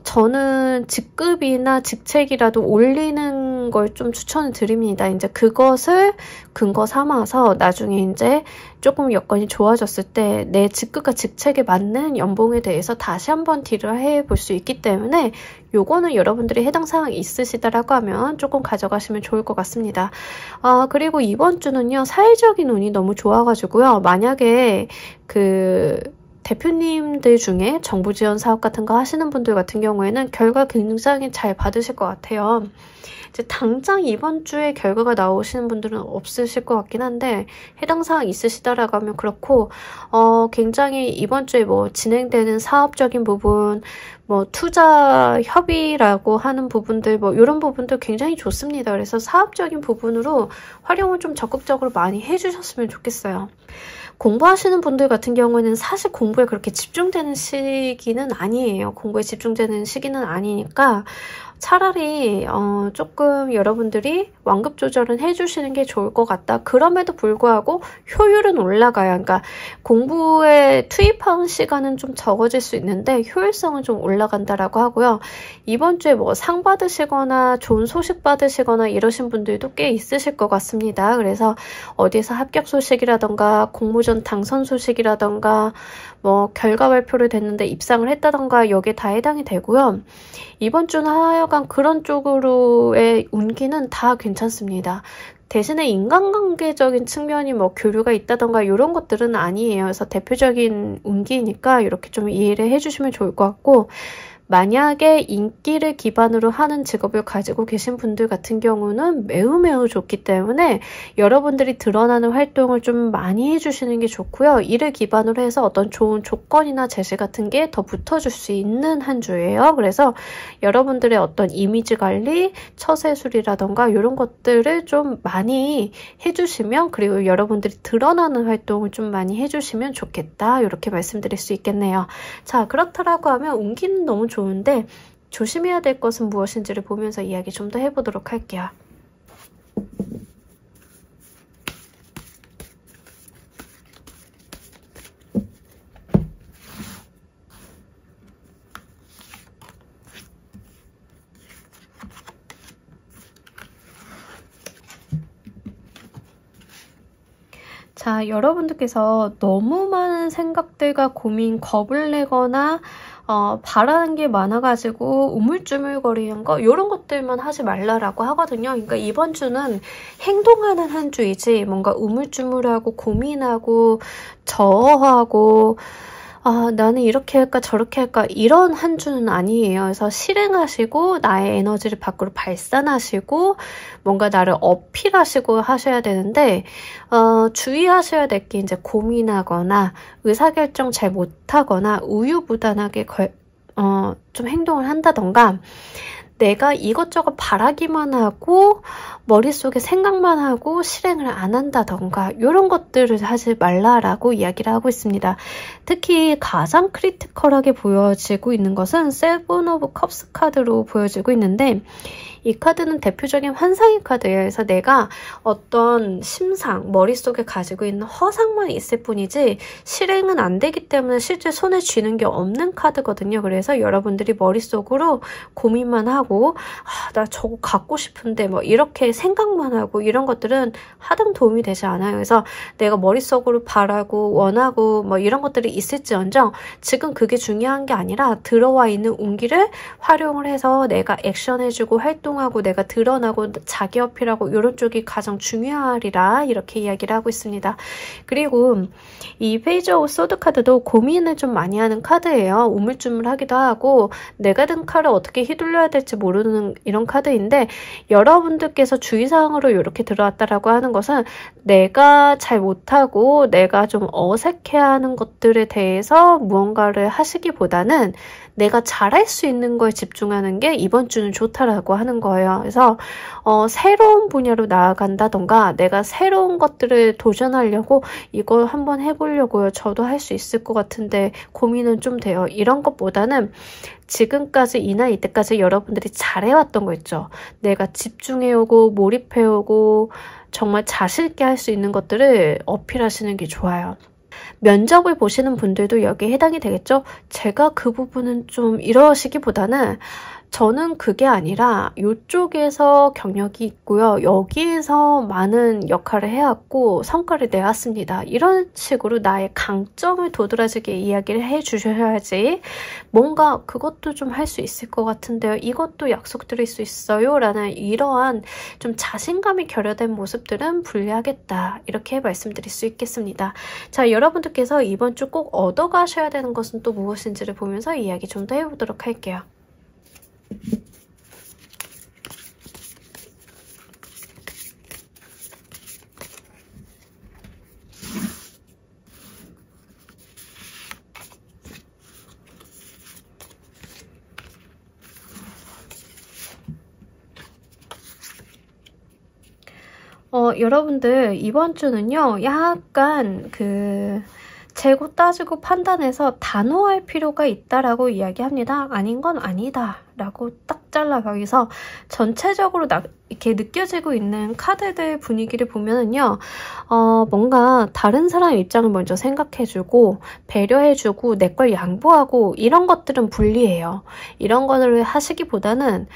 저는 직급이나 직책이라도 올리는 걸 좀 추천을 드립니다. 이제 그것을 근거 삼아서 나중에 이제 조금 여건이 좋아졌을 때 내 직급과 직책에 맞는 연봉에 대해서 다시 한번 딜을 해볼 수 있기 때문에 요거는 여러분들이 해당 사항이 있으시다라고 하면 조금 가져가시면 좋을 것 같습니다. 그리고 이번 주는요, 사회적인 운이 너무 좋아가지고요. 만약에 대표님들 중에 정부 지원 사업 같은 거 하시는 분들 같은 경우에는 결과 굉장히 잘 받으실 것 같아요. 이제 당장 이번 주에 결과가 나오시는 분들은 없으실 것 같긴 한데 해당 사항 있으시다라고 하면 그렇고 굉장히 이번 주에 뭐 진행되는 사업적인 부분 뭐 투자 협의라고 하는 부분들 뭐 이런 부분도 굉장히 좋습니다. 그래서 사업적인 부분으로 활용을 좀 적극적으로 많이 해주셨으면 좋겠어요. 공부하시는 분들 같은 경우에는 사실 공부에 그렇게 집중되는 시기는 아니에요. 공부에 집중되는 시기는 아니니까 차라리 조금 여러분들이 완급 조절은 해주시는 게 좋을 것 같다. 그럼에도 불구하고 효율은 올라가요. 그러니까 공부에 투입하는 시간은 좀 적어질 수 있는데 효율성은 좀 올라간다라고 하고요. 이번 주에 뭐 상 받으시거나 좋은 소식 받으시거나 이러신 분들도 꽤 있으실 것 같습니다. 그래서 어디서 합격 소식이라던가 공모전 당선 소식이라던가 뭐 결과 발표를 됐는데 입상을 했다던가 여기에 다 해당이 되고요. 이번 주는 하여간 그런 쪽으로의 운기는 다 괜찮습니다. 대신에 인간관계적인 측면이 뭐 교류가 있다던가 이런 것들은 아니에요. 그래서 대표적인 운기니까 이렇게 좀 이해를 해주시면 좋을 것 같고 만약에 인기를 기반으로 하는 직업을 가지고 계신 분들 같은 경우는 매우 좋기 때문에 여러분들이 드러나는 활동을 좀 많이 해주시는 게 좋고요. 이를 기반으로 해서 어떤 좋은 조건이나 제시 같은 게 더 붙어줄 수 있는 한 주예요. 그래서 여러분들의 어떤 이미지 관리, 처세술이라던가 이런 것들을 좀 많이 해주시면, 그리고 여러분들이 드러나는 활동을 좀 많이 해주시면 좋겠다, 이렇게 말씀드릴 수 있겠네요. 자, 그렇다라고 하면 운기는 너무 좋은데 조심해야 될 것은 무엇인지를 보면서 이야기 좀 더 해보도록 할게요. 자, 여러분들께서 너무 많은 생각들과 고민, 겁을 내거나 바라는 게 많아가지고 우물쭈물거리는 거, 이런 것들만 하지 말라라고 하거든요. 그러니까 이번 주는 행동하는 한 주이지 뭔가 우물쭈물하고 고민하고 저어하고 나는 이렇게 할까 저렇게 할까 이런 한 주는 아니에요. 그래서 실행하시고 나의 에너지를 밖으로 발산하시고 뭔가 나를 어필하시고 하셔야 되는데 주의하셔야 될 게 이제 고민하거나 의사결정 잘 못하거나 우유부단하게 좀 행동을 한다던가 내가 이것저것 바라기만 하고 머릿속에 생각만 하고 실행을 안 한다던가 이런 것들을 하지 말라라고 이야기를 하고 있습니다. 특히 가장 크리티컬하게 보여지고 있는 것은 세븐 오브 컵스 카드로 보여지고 있는데, 이 카드는 대표적인 환상의 카드예요. 그래서 내가 어떤 심상, 머릿속에 가지고 있는 허상만 있을 뿐이지 실행은 안 되기 때문에 실제 손에 쥐는 게 없는 카드거든요. 그래서 여러분들이 머릿속으로 고민만 하고 나 저거 갖고 싶은데 뭐 이렇게 생각만 하고 이런 것들은 하등 도움이 되지 않아요. 그래서 내가 머릿속으로 바라고 원하고 뭐 이런 것들이 있을지언정 지금 그게 중요한 게 아니라 들어와 있는 운기를 활용을 해서 내가 액션해주고 활동하고 내가 드러나고 자기 어필하고 이런 쪽이 가장 중요하리라, 이렇게 이야기를 하고 있습니다. 그리고 이 페이지 오브 소드 카드도 고민을 좀 많이 하는 카드예요. 우물쭈물하기도 하고 내가 든 칼을 어떻게 휘둘려야 될지 모르는 이런 카드인데, 여러분들께서 주의사항으로 이렇게 들어왔다라고 하는 것은 내가 잘 못하고 내가 좀 어색해하는 것들에 대해서 무언가를 하시기보다는 내가 잘할 수 있는 거에 집중하는 게 이번 주는 좋다라고 하는 거예요. 그래서 새로운 분야로 나아간다던가 내가 새로운 것들을 도전하려고 이거 한번 해보려고요. 저도 할 수 있을 것 같은데 고민은 좀 돼요. 이런 것보다는 지금까지 이날 이때까지 여러분들이 잘해왔던 거 있죠. 내가 집중해오고 몰입해오고 정말 자신 있게 할 수 있는 것들을 어필하시는 게 좋아요. 면접을 보시는 분들도 여기에 해당이 되겠죠? 제가 그 부분은 좀 이러시기보다는 저는 그게 아니라 이쪽에서 경력이 있고요. 여기에서 많은 역할을 해왔고 성과를 내왔습니다. 이런 식으로 나의 강점을 도드라지게 이야기를 해주셔야지 뭔가 그것도 좀 할 수 있을 것 같은데요. 이것도 약속드릴 수 있어요. 라는 이러한 좀 자신감이 결여된 모습들은 불리하겠다. 이렇게 말씀드릴 수 있겠습니다. 자, 여러분들께서 이번 주 꼭 얻어가셔야 되는 것은 또 무엇인지를 보면서 이야기 좀 더 해보도록 할게요. 여러분들 이번 주는요, 약간 재고 따지고 판단해서 단호할 필요가 있다라고 이야기합니다. 아닌 건 아니다 라고 딱 잘라 여기서 전체적으로 이렇게 느껴지고 있는 카드들 분위기를 보면은요, 뭔가 다른 사람 입장을 먼저 생각해주고 배려해주고 내 걸 양보하고 이런 것들은 불리해요. 이런 것들을 하시기보다는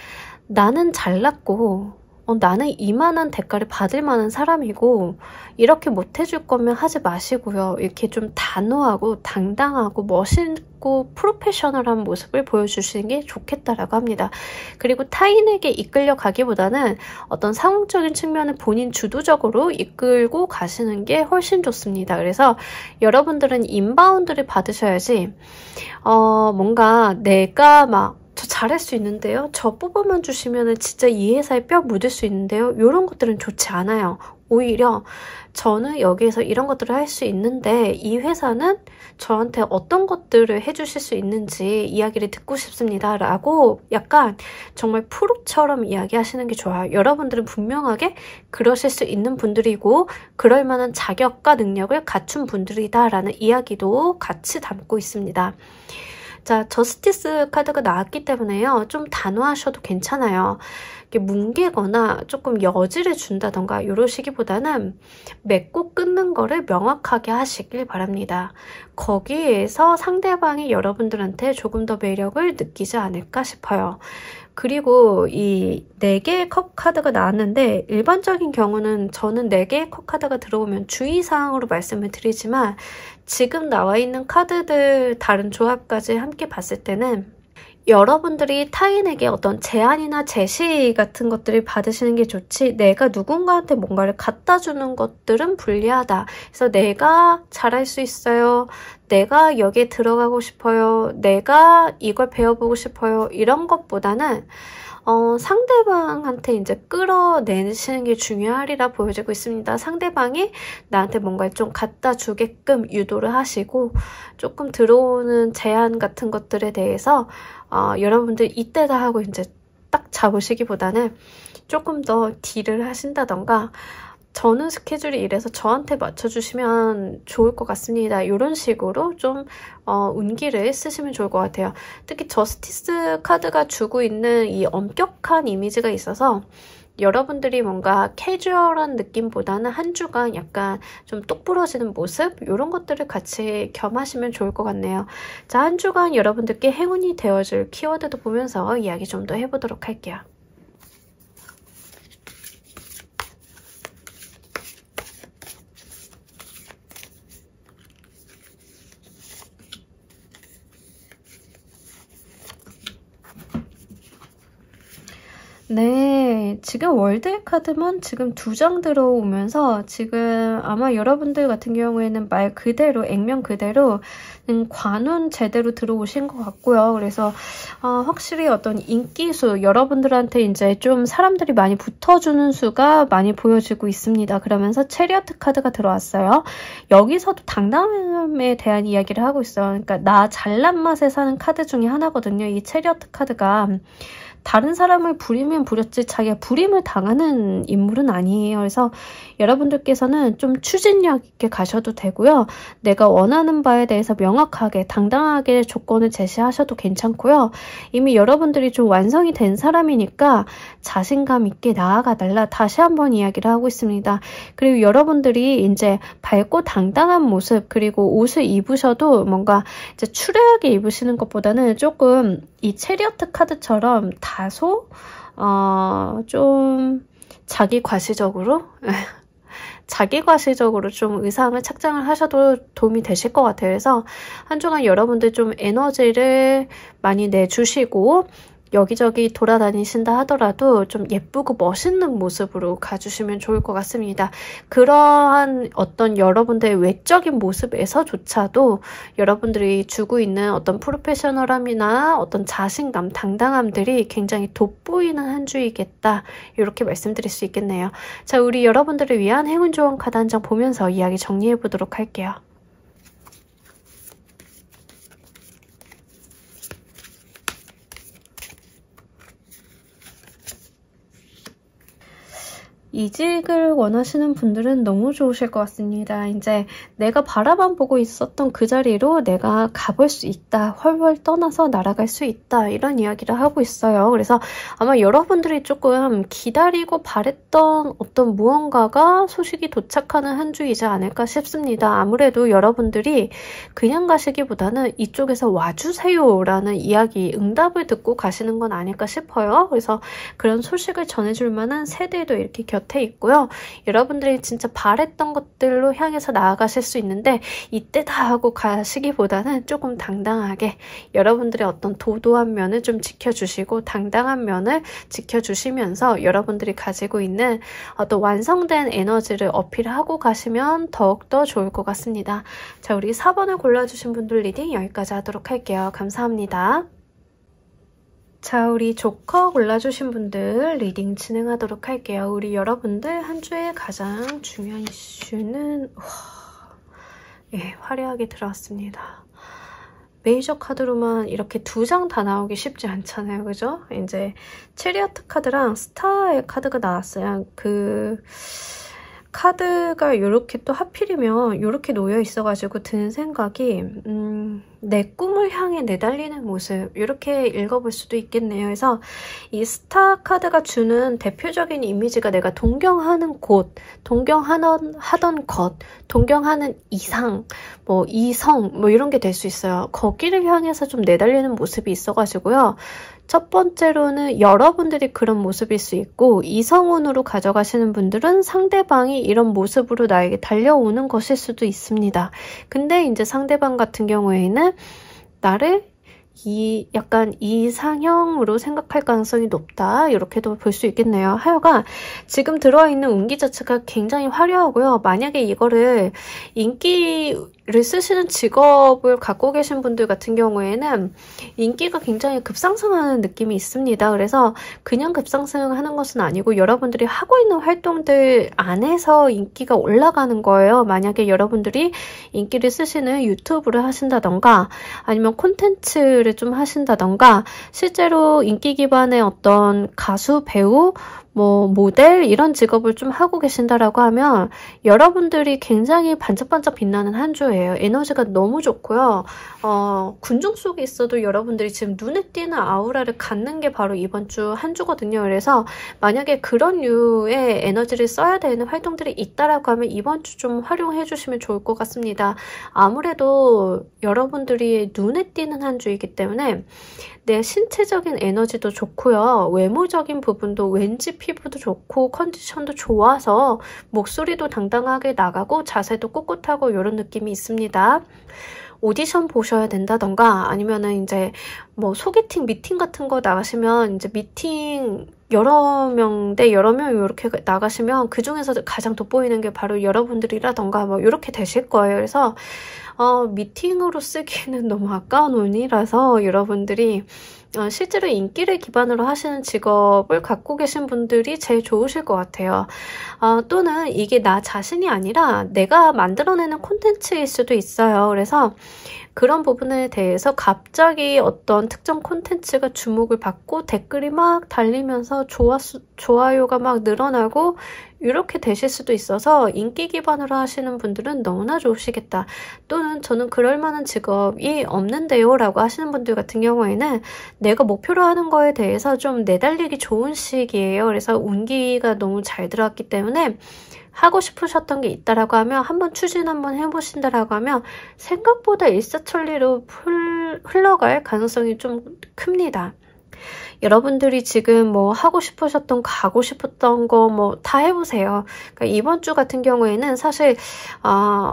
나는 잘났고 나는 이만한 대가를 받을 만한 사람이고 이렇게 못해줄 거면 하지 마시고요. 이렇게 좀 단호하고 당당하고 멋있고 프로페셔널한 모습을 보여주시는 게 좋겠다라고 합니다. 그리고 타인에게 이끌려 가기보다는 어떤 상황적인 측면을 본인 주도적으로 이끌고 가시는 게 훨씬 좋습니다. 그래서 여러분들은 인바운드를 받으셔야지 뭔가 내가 막 잘할 수 있는데요. 저 뽑아만 주시면 진짜 이 회사에 뼈 묻을 수 있는데요. 이런 것들은 좋지 않아요. 오히려 저는 여기에서 이런 것들을 할 수 있는데 이 회사는 저한테 어떤 것들을 해주실 수 있는지 이야기를 듣고 싶습니다. 라고 약간 정말 프로처럼 이야기하시는 게 좋아요. 여러분들은 분명하게 그러실 수 있는 분들이고 그럴 만한 자격과 능력을 갖춘 분들이다 라는 이야기도 같이 담고 있습니다. 자, 저스티스 카드가 나왔기 때문에요. 좀 단호하셔도 괜찮아요. 뭉개거나 조금 여지를 준다던가 이러시기보다는 맺고 끊는 거를 명확하게 하시길 바랍니다. 거기에서 상대방이 여러분들한테 조금 더 매력을 느끼지 않을까 싶어요. 그리고 이 4개의 컵 카드가 나왔는데 일반적인 경우는 저는 4개의 컵 카드가 들어오면 주의사항으로 말씀을 드리지만 지금 나와 있는 카드들 다른 조합까지 함께 봤을 때는 여러분들이 타인에게 어떤 제안이나 제시 같은 것들을 받으시는 게 좋지 내가 누군가한테 뭔가를 갖다 주는 것들은 불리하다. 그래서 내가 잘할 수 있어요. 내가 여기에 들어가고 싶어요. 내가 이걸 배워보고 싶어요. 이런 것보다는 상대방한테 이제 끌어내시는 게 중요하리라 보여지고 있습니다. 상대방이 나한테 뭔가를 좀 갖다 주게끔 유도를 하시고 조금 들어오는 제안 같은 것들에 대해서 여러분들 이때다 하고 이제 딱 잡으시기보다는 조금 더 딜을 하신다던가 저는 스케줄이 이래서 저한테 맞춰주시면 좋을 것 같습니다. 이런 식으로 좀 운기를 쓰시면 좋을 것 같아요. 특히 저스티스 카드가 주고 있는 이 엄격한 이미지가 있어서 여러분들이 뭔가 캐주얼한 느낌보다는 한 주간 약간 좀 똑부러지는 모습 이런 것들을 같이 겸하시면 좋을 것 같네요. 자, 한 주간 여러분들께 행운이 되어줄 키워드도 보면서 이야기 좀 더 해보도록 할게요. 네, 지금 월드 카드만 지금 2장 들어오면서 지금 아마 여러분들 같은 경우에는 말 그대로 액면 그대로 관운 제대로 들어오신 것 같고요. 그래서 확실히 어떤 인기수 여러분들한테 이제 좀 사람들이 많이 붙어주는 수가 많이 보여지고 있습니다. 그러면서 체리어트 카드가 들어왔어요. 여기서도 당당함에 대한 이야기를 하고 있어요. 그러니까 나 잘난 맛에 사는 카드 중에 하나거든요. 이 체리어트 카드가 다른 사람을 부리면 부렸지 자기가 부림을 당하는 인물은 아니에요. 그래서 여러분들께서는 좀 추진력 있게 가셔도 되고요. 내가 원하는 바에 대해서 명확하게 당당하게 조건을 제시하셔도 괜찮고요. 이미 여러분들이 좀 완성이 된 사람이니까 자신감 있게 나아가달라 다시 한번 이야기를 하고 있습니다. 그리고 여러분들이 이제 밝고 당당한 모습 그리고 옷을 입으셔도 뭔가 이제 추레하게 입으시는 것보다는 조금 이 체리어트 카드처럼 다소 좀 자기 과시적으로 좀 의상을 착장을 하셔도 도움이 되실 것 같아요. 그래서 한 주간 여러분들 좀 에너지를 많이 내주시고 여기저기 돌아다니신다 하더라도 좀 예쁘고 멋있는 모습으로 가주시면 좋을 것 같습니다. 그러한 어떤 여러분들의 외적인 모습에서조차도 여러분들이 주고 있는 어떤 프로페셔널함이나 어떤 자신감, 당당함들이 굉장히 돋보이는 한 주이겠다. 이렇게 말씀드릴 수 있겠네요. 자, 우리 여러분들을 위한 행운 조언 카드 한 장 보면서 이야기 정리해 보도록 할게요. 이직을 원하시는 분들은 너무 좋으실 것 같습니다. 이제 내가 바라만 보고 있었던 그 자리로 내가 가볼 수 있다. 훨훨 떠나서 날아갈 수 있다. 이런 이야기를 하고 있어요. 그래서 아마 여러분들이 조금 기다리고 바랬던 어떤 무언가가 소식이 도착하는 한 주이지 않을까 싶습니다. 아무래도 여러분들이 그냥 가시기보다는 이쪽에서 와주세요 라는 이야기, 응답을 듣고 가시는 건 아닐까 싶어요. 그래서 그런 소식을 전해줄 만한 새들도 이렇게 곁에 있고요. 여러분들이 진짜 바랬던 것들로 향해서 나아가실 수 있는데 이때다 하고 가시기보다는 조금 당당하게 여러분들의 어떤 도도한 면을 좀 지켜주시고 당당한 면을 지켜주시면서 여러분들이 가지고 있는 어떤 완성된 에너지를 어필하고 가시면 더욱더 좋을 것 같습니다. 자, 우리 4번을 골라주신 분들 리딩 여기까지 하도록 할게요. 감사합니다. 자, 우리 조커 골라주신 분들 리딩 진행하도록 할게요. 우리 여러분들 한 주의 가장 중요한 이슈는 예, 화려하게 들어왔습니다. 메이저 카드로만 이렇게 2장 다 나오기 쉽지 않잖아요. 그죠? 이제 체리어트 카드랑 스타의 카드가 나왔어요. 그 카드가 이렇게 또 하필이면 이렇게 놓여 있어가지고 드는 생각이 내 꿈을 향해 내달리는 모습, 이렇게 읽어볼 수도 있겠네요. 그래서 이 스타 카드가 주는 대표적인 이미지가 내가 동경하는 곳, 동경하던 것, 동경하는 이상, 뭐 이성, 뭐 이런 게 될 수 있어요. 거기를 향해서 좀 내달리는 모습이 있어가지고요. 첫 번째로는 여러분들이 그런 모습일 수 있고, 이성운으로 가져가시는 분들은 상대방이 이런 모습으로 나에게 달려오는 것일 수도 있습니다. 근데 이제 상대방 같은 경우에는 나를 약간 이상형으로 생각할 가능성이 높다, 이렇게도 볼 수 있겠네요. 하여간 지금 들어와 있는 운기 자체가 굉장히 화려하고요. 만약에 이거를 인기를 쓰시는 직업을 갖고 계신 분들 같은 경우에는 인기가 굉장히 급상승하는 느낌이 있습니다. 그래서 그냥 급상승하는 것은 아니고 여러분들이 하고 있는 활동들 안에서 인기가 올라가는 거예요. 만약에 여러분들이 인기를 쓰시는 유튜브를 하신다던가 아니면 콘텐츠를 좀 하신다던가 실제로 인기 기반의 어떤 가수, 배우, 뭐 모델 이런 직업을 좀 하고 계신다라고 하면 여러분들이 굉장히 반짝반짝 빛나는 한 주예요. 에너지가 너무 좋고요. 군중 속에 있어도 여러분들이 지금 눈에 띄는 아우라를 갖는 게 바로 이번 주 한 주거든요. 그래서 만약에 그런 류의 에너지를 써야 되는 활동들이 있다라고 하면 이번 주 좀 활용해 주시면 좋을 것 같습니다. 아무래도 여러분들이 눈에 띄는 한 주이기 때문에 내 신체적인 에너지도 좋고요. 외모적인 부분도 왠지 피부도 좋고 컨디션도 좋아서 목소리도 당당하게 나가고 자세도 꿋꿋하고 이런 느낌이 있습니다. 오디션 보셔야 된다던가 아니면은 이제 뭐 소개팅, 미팅 같은 거 나가시면 이제 미팅 여러 명 이렇게 나가시면 그 중에서 가장 돋보이는 게 바로 여러분들이라던가 뭐 이렇게 되실 거예요. 그래서 미팅으로 쓰기에는 너무 아까운 운이라서 여러분들이 실제로 인기를 기반으로 하시는 직업을 갖고 계신 분들이 제일 좋으실 것 같아요. 또는 이게 나 자신이 아니라 내가 만들어내는 콘텐츠일 수도 있어요. 그래서 그런 부분에 대해서 갑자기 어떤 특정 콘텐츠가 주목을 받고 댓글이 막 달리면서 좋아요가 막 늘어나고 이렇게 되실 수도 있어서 인기 기반으로 하시는 분들은 너무나 좋으시겠다. 또는 저는 그럴 만한 직업이 없는데요 라고 하시는 분들 같은 경우에는 내가 목표로 하는 거에 대해서 좀 내달리기 좋은 시기예요. 그래서 운기가 너무 잘 들어왔기 때문에 하고 싶으셨던 게 있다라고 하면 한번 추진 한번 해보신다라고 하면 생각보다 일사천리로 흘러갈 가능성이 좀 큽니다. 여러분들이 지금 뭐 하고 싶으셨던 거, 가고 싶었던 거 뭐 다 해보세요. 그러니까 이번 주 같은 경우에는 사실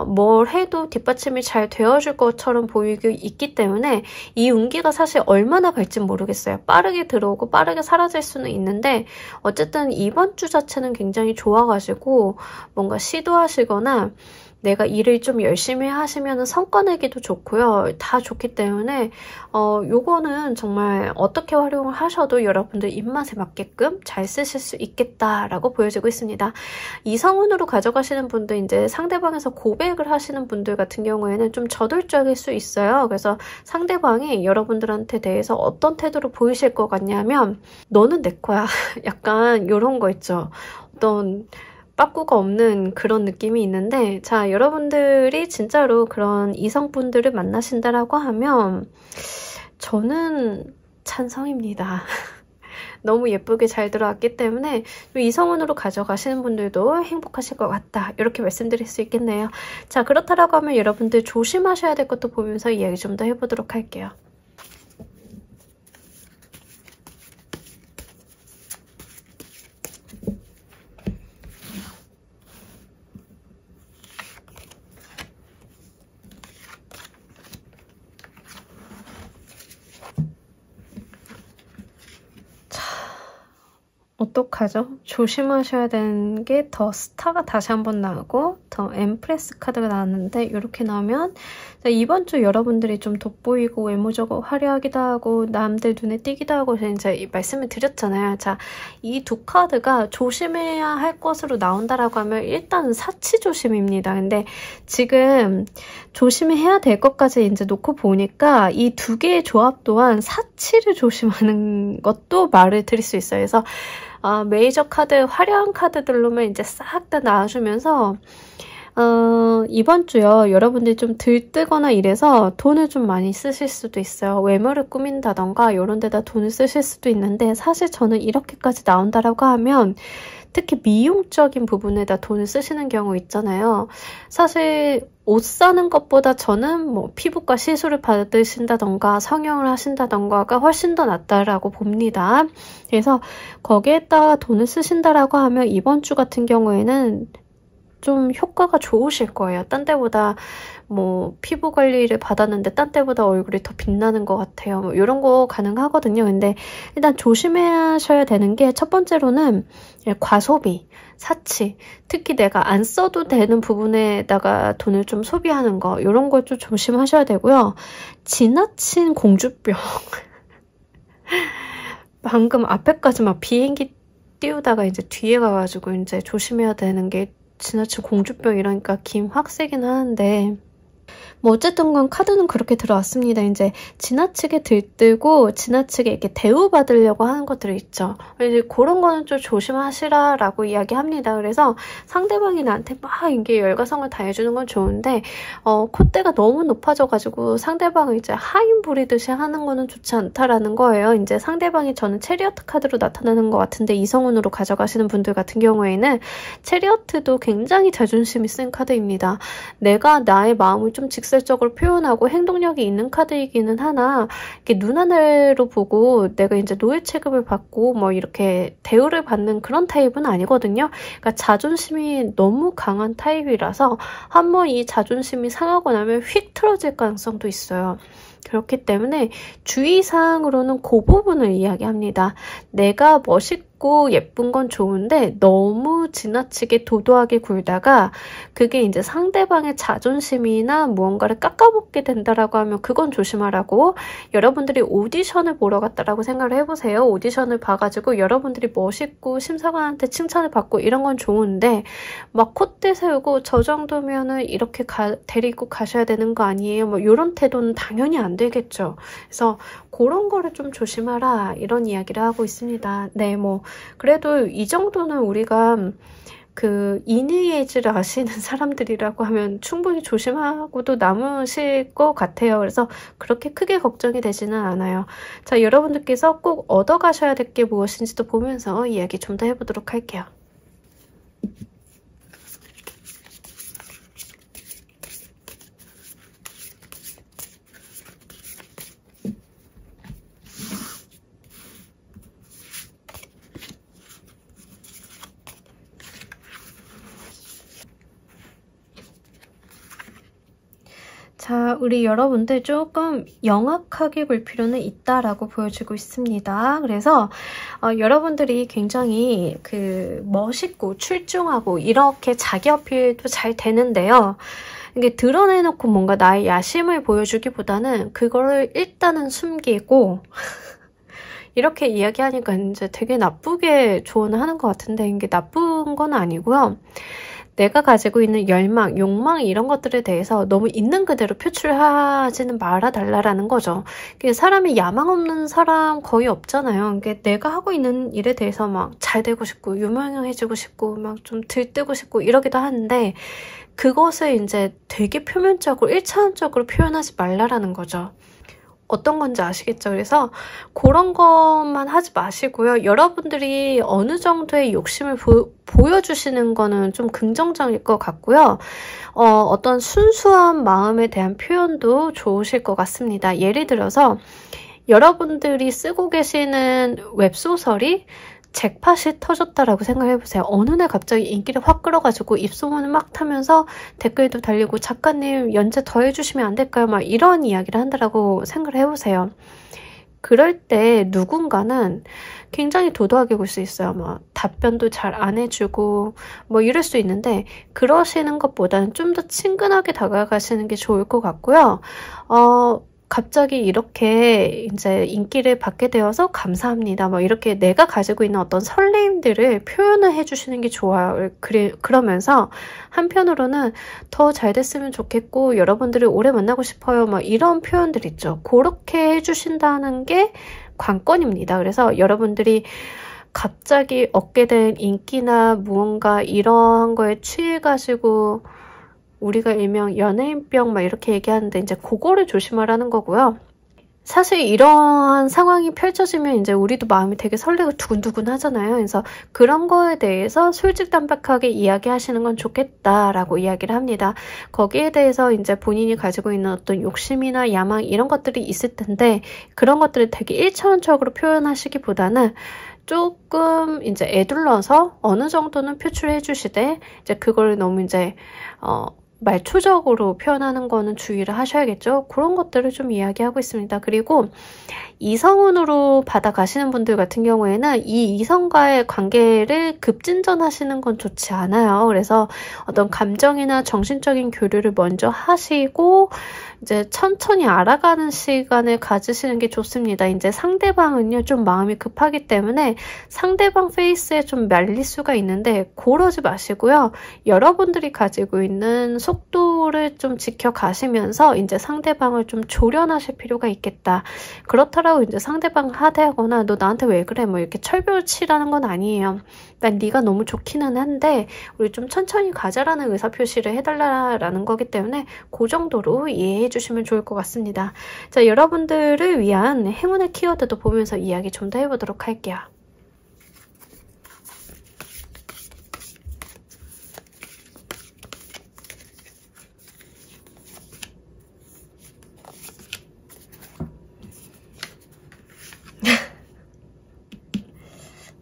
뭘 해도 뒷받침이 잘 되어줄 것처럼 보이고 있기 때문에 이 운기가 사실 얼마나 갈지 모르겠어요. 빠르게 들어오고 빠르게 사라질 수는 있는데 어쨌든 이번 주 자체는 굉장히 좋아가지고 뭔가 시도하시거나 내가 일을 좀 열심히 하시면 성과 내기도 좋고요. 다 좋기 때문에 요거는 정말 어떻게 활용을 하셔도 여러분들 입맛에 맞게끔 잘 쓰실 수 있겠다라고 보여지고 있습니다. 이성운으로 가져가시는 분들, 이제 상대방에서 고백을 하시는 분들 같은 경우에는 좀 저돌적일 수 있어요. 그래서 상대방이 여러분들한테 대해서 어떤 태도로 보이실 것 같냐면 너는 내 거야. 약간 이런 거 있죠. 어떤 빠꾸가 없는 그런 느낌이 있는데 자, 여러분들이 진짜로 그런 이성분들을 만나신다라고 하면 저는 찬성입니다. 너무 예쁘게 잘 들어왔기 때문에 이성운으로 가져가시는 분들도 행복하실 것 같다. 이렇게 말씀드릴 수 있겠네요. 자, 그렇다라고 하면 여러분들 조심하셔야 될 것도 보면서 이야기 좀 더 해보도록 할게요. 어떡하죠? 조심하셔야 되는 게 더 스타가 다시 한번 나오고 카운터, 엠프레스 카드가 나왔는데 이렇게 나오면 이번 주 여러분들이 좀 돋보이고 외모적으로 화려하기도 하고 남들 눈에 띄기도 하고 이제 말씀을 드렸잖아요. 자, 이 두 카드가 조심해야 할 것으로 나온다라고 하면 일단 사치 조심입니다. 근데 지금 조심해야 될 것까지 이제 놓고 보니까 이 두 개의 조합 또한 사치를 조심하는 것도 말을 드릴 수 있어요. 그래서 메이저 카드, 화려한 카드들로만 이제 싹 다 나와주면서 이번 주요, 여러분들이 좀 들뜨거나 이래서 돈을 좀 많이 쓰실 수도 있어요. 외모를 꾸민다던가 이런 데다 돈을 쓰실 수도 있는데, 사실 저는 이렇게까지 나온다라고 하면 특히 미용적인 부분에다 돈을 쓰시는 경우 있잖아요. 사실 옷 사는 것보다 저는 뭐 피부과 시술을 받으신다던가 성형을 하신다던가가 훨씬 더 낫다라고 봅니다. 그래서 거기에다가 돈을 쓰신다라고 하면 이번 주 같은 경우에는 좀 효과가 좋으실 거예요. 딴 때보다 뭐 피부 관리를 받았는데 딴 때보다 얼굴이 더 빛나는 것 같아요. 뭐 이런 거 가능하거든요. 근데 일단 조심하셔야 되는 게 첫 번째로는 과소비, 사치, 특히 내가 안 써도 되는 부분에다가 돈을 좀 소비하는 거, 이런 걸 좀 조심하셔야 되고요. 지나친 공주병. 방금 앞에까지 막 비행기 띄우다가 이제 뒤에 가가지고 이제 조심해야 되는 게 지나친 공주병 이러니까 김 확 세긴 하는데, 뭐 어쨌든 건 카드는 그렇게 들어왔습니다. 이제 지나치게 들뜨고 지나치게 이렇게 대우받으려고 하는 것들이 있죠. 이제 그런 거는 좀 조심하시라라고 이야기합니다. 그래서 상대방이 나한테 막 이게 열과성을 다해주는 건 좋은데 콧대가 너무 높아져가지고 상대방을 이제 하인 부리듯이 하는 거는 좋지 않다라는 거예요. 이제 상대방이 저는 체리어트 카드로 나타나는 것 같은데, 이성운으로 가져가시는 분들 같은 경우에는 체리어트도 굉장히 자존심이 센 카드입니다. 내가 나의 마음을 좀 직설적으로 표현하고 행동력이 있는 카드이기는 하나, 이렇게 눈 하나로 보고 내가 이제 노예 취급을 받고 뭐 이렇게 대우를 받는 그런 타입은 아니거든요. 그러니까 자존심이 너무 강한 타입이라서 한번 이 자존심이 상하고 나면 휙 틀어질 가능성도 있어요. 그렇기 때문에 주의사항으로는 그 부분을 이야기합니다. 내가 멋있고 예쁜 건 좋은데 너무 지나치게 도도하게 굴다가 그게 이제 상대방의 자존심이나 무언가를 깎아먹게 된다라고 하면 그건 조심하라고. 여러분들이 오디션을 보러 갔다라고 생각을 해보세요. 오디션을 봐가지고 여러분들이 멋있고 심사관한테 칭찬을 받고 이런 건 좋은데 막 콧대 세우고 저 정도면은 이렇게 데리고 가셔야 되는 거 아니에요? 뭐 이런 태도는 당연히 안 되겠죠. 그래서 그런 거를 좀 조심하라, 이런 이야기를 하고 있습니다. 네, 뭐 그래도 이 정도는 우리가 그 이니에이지를 아시는 사람들이라고 하면 충분히 조심하고도 남으실 것 같아요. 그래서 그렇게 크게 걱정이 되지는 않아요. 자, 여러분들께서 꼭 얻어가셔야 될 게 무엇인지도 보면서 이야기 좀 더 해보도록 할게요. 자, 우리 여러분들 조금 영악하게 볼 필요는 있다라고 보여지고 있습니다. 그래서 여러분들이 굉장히 멋있고 출중하고 이렇게 자기 어필도 잘 되는데요. 이게 드러내놓고 뭔가 나의 야심을 보여주기보다는 그거를 일단은 숨기고 이렇게 이야기하니까 이제 되게 나쁘게 조언을 하는 것 같은데, 이게 나쁜 건 아니고요. 내가 가지고 있는 열망, 욕망 이런 것들에 대해서 너무 있는 그대로 표출하지는 말아달라라는 거죠. 사람이 야망 없는 사람 거의 없잖아요. 내가 하고 있는 일에 대해서 막 잘 되고 싶고 유명해지고 싶고 막 좀 들뜨고 싶고 이러기도 하는데, 그것을 이제 되게 표면적으로 1차원적으로 표현하지 말라라는 거죠. 어떤 건지 아시겠죠? 그래서 그런 것만 하지 마시고요. 여러분들이 어느 정도의 욕심을 보여주시는 거는 좀 긍정적일 것 같고요. 어떤 순수한 마음에 대한 표현도 좋으실 것 같습니다. 예를 들어서 여러분들이 쓰고 계시는 웹소설이 잭팟이 터졌다라고 생각해보세요. 어느 날 갑자기 인기를 확 끌어가지고 입소문을 막 타면서 댓글도 달리고 작가님 연재 더 해주시면 안 될까요? 막 이런 이야기를 한다라고 생각을 해보세요. 그럴 때 누군가는 굉장히 도도하게 굴 수 있어요. 뭐 답변도 잘 안 해주고 뭐 이럴 수 있는데 그러시는 것보다는 좀 더 친근하게 다가가시는 게 좋을 것 같고요. 갑자기 이렇게 이제 인기를 받게 되어서 감사합니다. 뭐 이렇게 내가 가지고 있는 어떤 설레임들을 표현을 해주시는 게 좋아요. 그러면서 한편으로는 더 잘 됐으면 좋겠고 여러분들을 오래 만나고 싶어요. 뭐 이런 표현들 있죠. 그렇게 해주신다는 게 관건입니다. 그래서 여러분들이 갑자기 얻게 된 인기나 무언가 이러한 거에 취해가지고 우리가 일명 연예인병 막 이렇게 얘기하는데 이제 그거를 조심하라는 거고요. 사실 이러한 상황이 펼쳐지면 이제 우리도 마음이 되게 설레고 두근두근 하잖아요. 그래서 그런 거에 대해서 솔직담백하게 이야기하시는 건 좋겠다라고 이야기를 합니다. 거기에 대해서 이제 본인이 가지고 있는 어떤 욕심이나 야망 이런 것들이 있을 텐데 그런 것들을 되게 일차원적으로 표현하시기보다는 조금 이제 애둘러서 어느 정도는 표출해 주시되 이제 그걸 너무 이제 말초적으로 표현하는 거는 주의를 하셔야겠죠. 그런 것들을 좀 이야기하고 있습니다. 그리고 이성운으로 받아가시는 분들 같은 경우에는 이 이성과의 관계를 급진전하시는 건 좋지 않아요. 그래서 어떤 감정이나 정신적인 교류를 먼저 하시고 이제 천천히 알아가는 시간을 가지시는 게 좋습니다. 이제 상대방은요, 좀 마음이 급하기 때문에 상대방 페이스에 좀 말릴 수가 있는데 그러지 마시고요. 여러분들이 가지고 있는 속도를 좀 지켜가시면서 이제 상대방을 좀 조련하실 필요가 있겠다. 그렇더라고 이제 상대방 하대하거나 너 나한테 왜 그래? 뭐 이렇게 철벽치라는 건 아니에요. 난 네가 너무 좋기는 한데 우리 좀 천천히 가자라는 의사표시를 해달라는 거기 때문에 그 정도로 이해해 주시면 좋을 것 같습니다. 자, 여러분들을 위한 행운의 키워드도 보면서 이야기 좀 더 해보도록 할게요.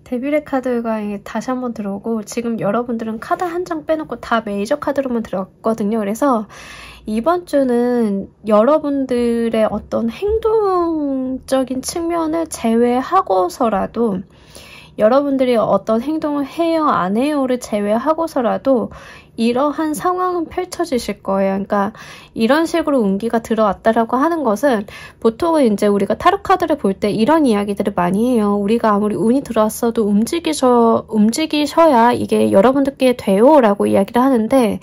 데빌의 카드가 다시 한번 들어오고 지금 여러분들은 카드 한 장 빼놓고 다 메이저 카드로만 들었거든요. 그래서 이번 주는 여러분들의 어떤 행동적인 측면을 제외하고서라도 여러분들이 어떤 행동을 해요, 안 해요를 제외하고서라도 이러한 상황은 펼쳐지실 거예요. 그러니까 이런 식으로 운기가 들어왔다라고 하는 것은 보통은 이제 우리가 타로 카드를 볼 때 이런 이야기들을 많이 해요. 우리가 아무리 운이 들어왔어도 움직이셔야 이게 여러분들께 돼요 라고 이야기를 하는데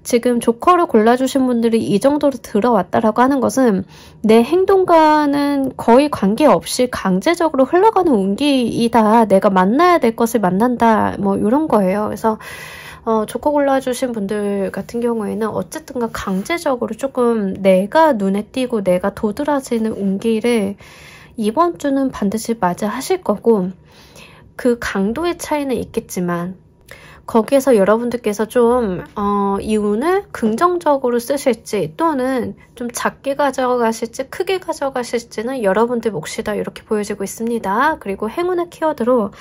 지금 조커를 골라주신 분들이 이 정도로 들어왔다라고 하는 것은 내 행동과는 거의 관계없이 강제적으로 흘러가는 운기이다. 내가 만나야 될 것을 만난다. 뭐 이런 거예요. 그래서 조커 골라주신 분들 같은 경우에는 어쨌든가 강제적으로 조금 내가 눈에 띄고 내가 도드라지는 운기를 이번 주는 반드시 맞이하실 거고 그 강도의 차이는 있겠지만 거기에서 여러분들께서 좀 이 운을 긍정적으로 쓰실지 또는 좀 작게 가져가실지 크게 가져가실지는 여러분들 몫이다 이렇게 보여지고 있습니다. 그리고 행운의 키워드로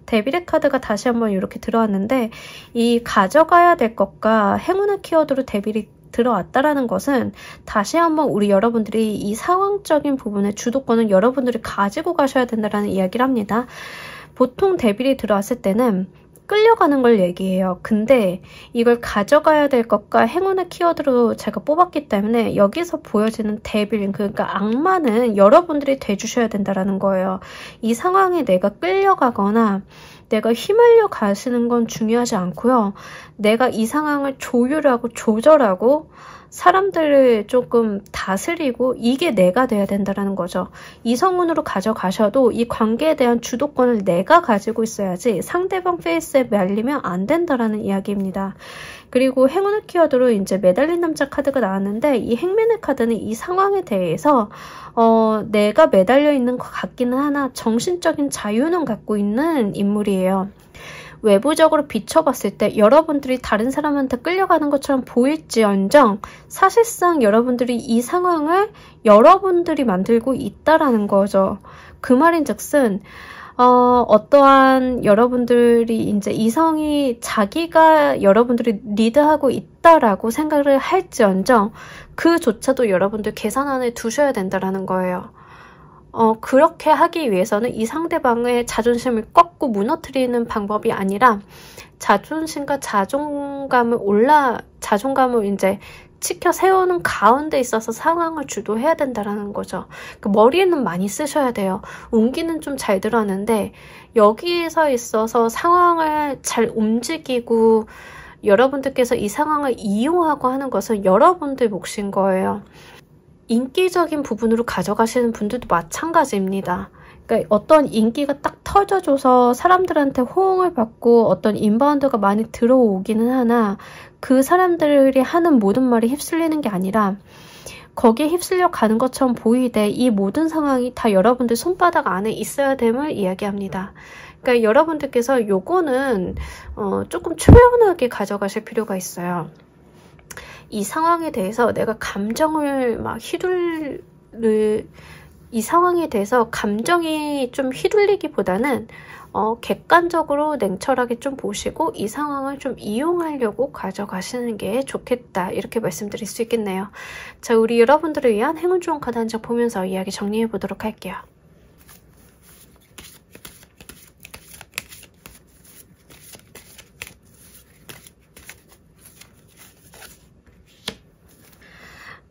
데빌의 카드가 다시 한번 이렇게 들어왔는데 이 가져가야 될 것과 행운의 키워드로 데빌이 들어왔다라는 것은 다시 한번 우리 여러분들이 이 상황적인 부분의 주도권은 여러분들이 가지고 가셔야 된다는 이야기를 합니다. 보통 데빌이 들어왔을 때는 끌려가는 걸 얘기해요. 근데 이걸 가져가야 될 것과 행운의 키워드로 제가 뽑았기 때문에 여기서 보여지는 데빌, 그러니까 악마는 여러분들이 돼주셔야 된다는 거예요. 이 상황에 내가 끌려가거나 내가 휘말려 가시는 건 중요하지 않고요. 내가 이 상황을 조율하고 조절하고 사람들을 조금 다스리고 이게 내가 돼야 된다는 거죠. 이성운으로 가져가셔도 이 관계에 대한 주도권을 내가 가지고 있어야지 상대방 페이스에 말리면 안 된다라는 이야기입니다. 그리고 행운의 키워드로 이제 매달린 남자 카드가 나왔는데 이 행맨의 카드는 이 상황에 대해서 내가 매달려 있는 것 같기는 하나 정신적인 자유는 갖고 있는 인물이에요. 외부적으로 비춰봤을 때 여러분들이 다른 사람한테 끌려가는 것처럼 보일지언정 사실상 여러분들이 이 상황을 여러분들이 만들고 있다라는 거죠. 그 말인즉슨 어떠한 여러분들이 이제 이성이 자기가 여러분들이 리드하고 있다라고 생각을 할지언정 그조차도 여러분들 계산 안에 두셔야 된다라는 거예요. 그렇게 하기 위해서는 이 상대방의 자존심을 꺾고 무너뜨리는 방법이 아니라 자존심과 자존감을 이제 치켜 세우는 가운데 있어서 상황을 주도해야 된다는 거죠. 머리는 많이 쓰셔야 돼요. 운기는 좀 잘 들었는데 여기에서 있어서 상황을 잘 움직이고 여러분들께서 이 상황을 이용하고 하는 것은 여러분들 몫인 거예요. 인기적인 부분으로 가져가시는 분들도 마찬가지입니다. 그러니까 어떤 인기가 딱 터져줘서 사람들한테 호응을 받고 어떤 인바운드가 많이 들어오기는 하나 그 사람들이 하는 모든 말이 휩쓸리는 게 아니라 거기에 휩쓸려 가는 것처럼 보이되 이 모든 상황이 다 여러분들 손바닥 안에 있어야 됨을 이야기합니다. 그러니까 여러분들께서 요거는 조금 초연하게 가져가실 필요가 있어요. 이 상황에 대해서 내가 감정을 막 이 상황에 대해서 감정이 좀 휘둘리기보다는 객관적으로 냉철하게 좀 보시고 이 상황을 좀 이용하려고 가져가시는 게 좋겠다. 이렇게 말씀드릴 수 있겠네요. 자, 우리 여러분들을 위한 행운 좋은 카드 한 장 보면서 이야기 정리해 보도록 할게요.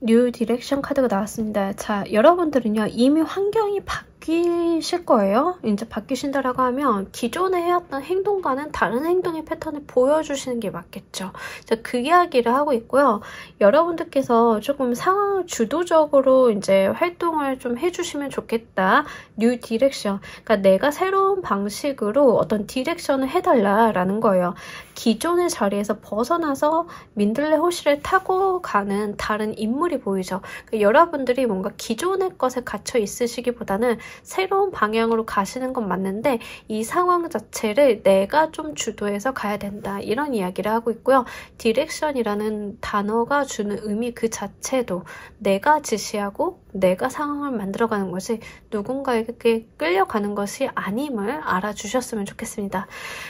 뉴 디렉션 카드가 나왔습니다. 자, 여러분들은요, 이미 환경이 바뀌실 거예요. 이제 바뀌신다라고 하면 기존에 해왔던 행동과는 다른 행동의 패턴을 보여주시는 게 맞겠죠. 자, 그 이야기를 하고 있고요. 여러분들께서 조금 상황을 주도적으로 이제 활동을 좀 해주시면 좋겠다. 뉴 디렉션. 그러니까 내가 새로운 방식으로 어떤 디렉션을 해달라라는 거예요. 기존의 자리에서 벗어나서 민들레 호시를 타고 가는 다른 인물이 보이죠. 그러니까 여러분들이 뭔가 기존의 것에 갇혀 있으시기보다는 새로운 방향으로 가시는 건 맞는데 이 상황 자체를 내가 좀 주도해서 가야 된다. 이런 이야기를 하고 있고요. 디렉션이라는 단어가 주는 의미 그 자체도 내가 지시하고 내가 상황을 만들어가는 것이 누군가에게 끌려가는 것이 아님을 알아주셨으면 좋겠습니다.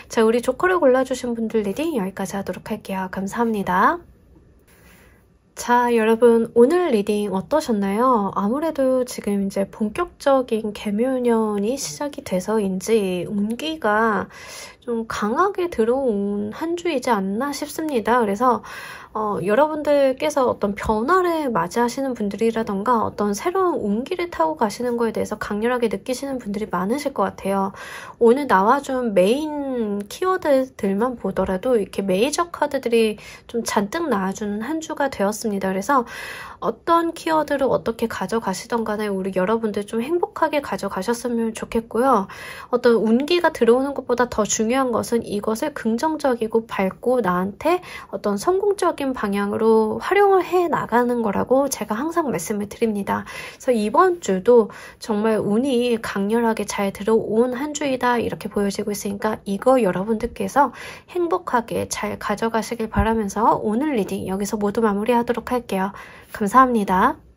자, 우리 조커를 골라주신 분들 리딩 여기까지 하도록 할게요. 감사합니다. 자, 여러분 오늘 리딩 어떠셨나요? 아무래도 지금 이제 본격적인 개묘년이 시작이 돼서인지 운기가 좀 강하게 들어온 한 주이지 않나 싶습니다. 그래서 여러분들께서 어떤 변화를 맞이하시는 분들이라던가 어떤 새로운 운기를 타고 가시는 거에 대해서 강렬하게 느끼시는 분들이 많으실 것 같아요. 오늘 나와준 메인 키워드들만 보더라도 이렇게 메이저 카드들이 좀 잔뜩 나와주는 한 주가 되었습니다. 그래서 어떤 키워드를 어떻게 가져가시던 간에 우리 여러분들 좀 행복하게 가져가셨으면 좋겠고요. 어떤 운기가 들어오는 것보다 더 중요한 것은 이것을 긍정적이고 밝고 나한테 어떤 성공적인 방향으로 활용을 해 나가는 거라고 제가 항상 말씀을 드립니다. 그래서 이번 주도 정말 운이 강렬하게 잘 들어온 한 주이다 이렇게 보여지고 있으니까 이거 여러분들께서 행복하게 잘 가져가시길 바라면서 오늘 리딩 여기서 모두 마무리하도록 할게요. 감사합니다.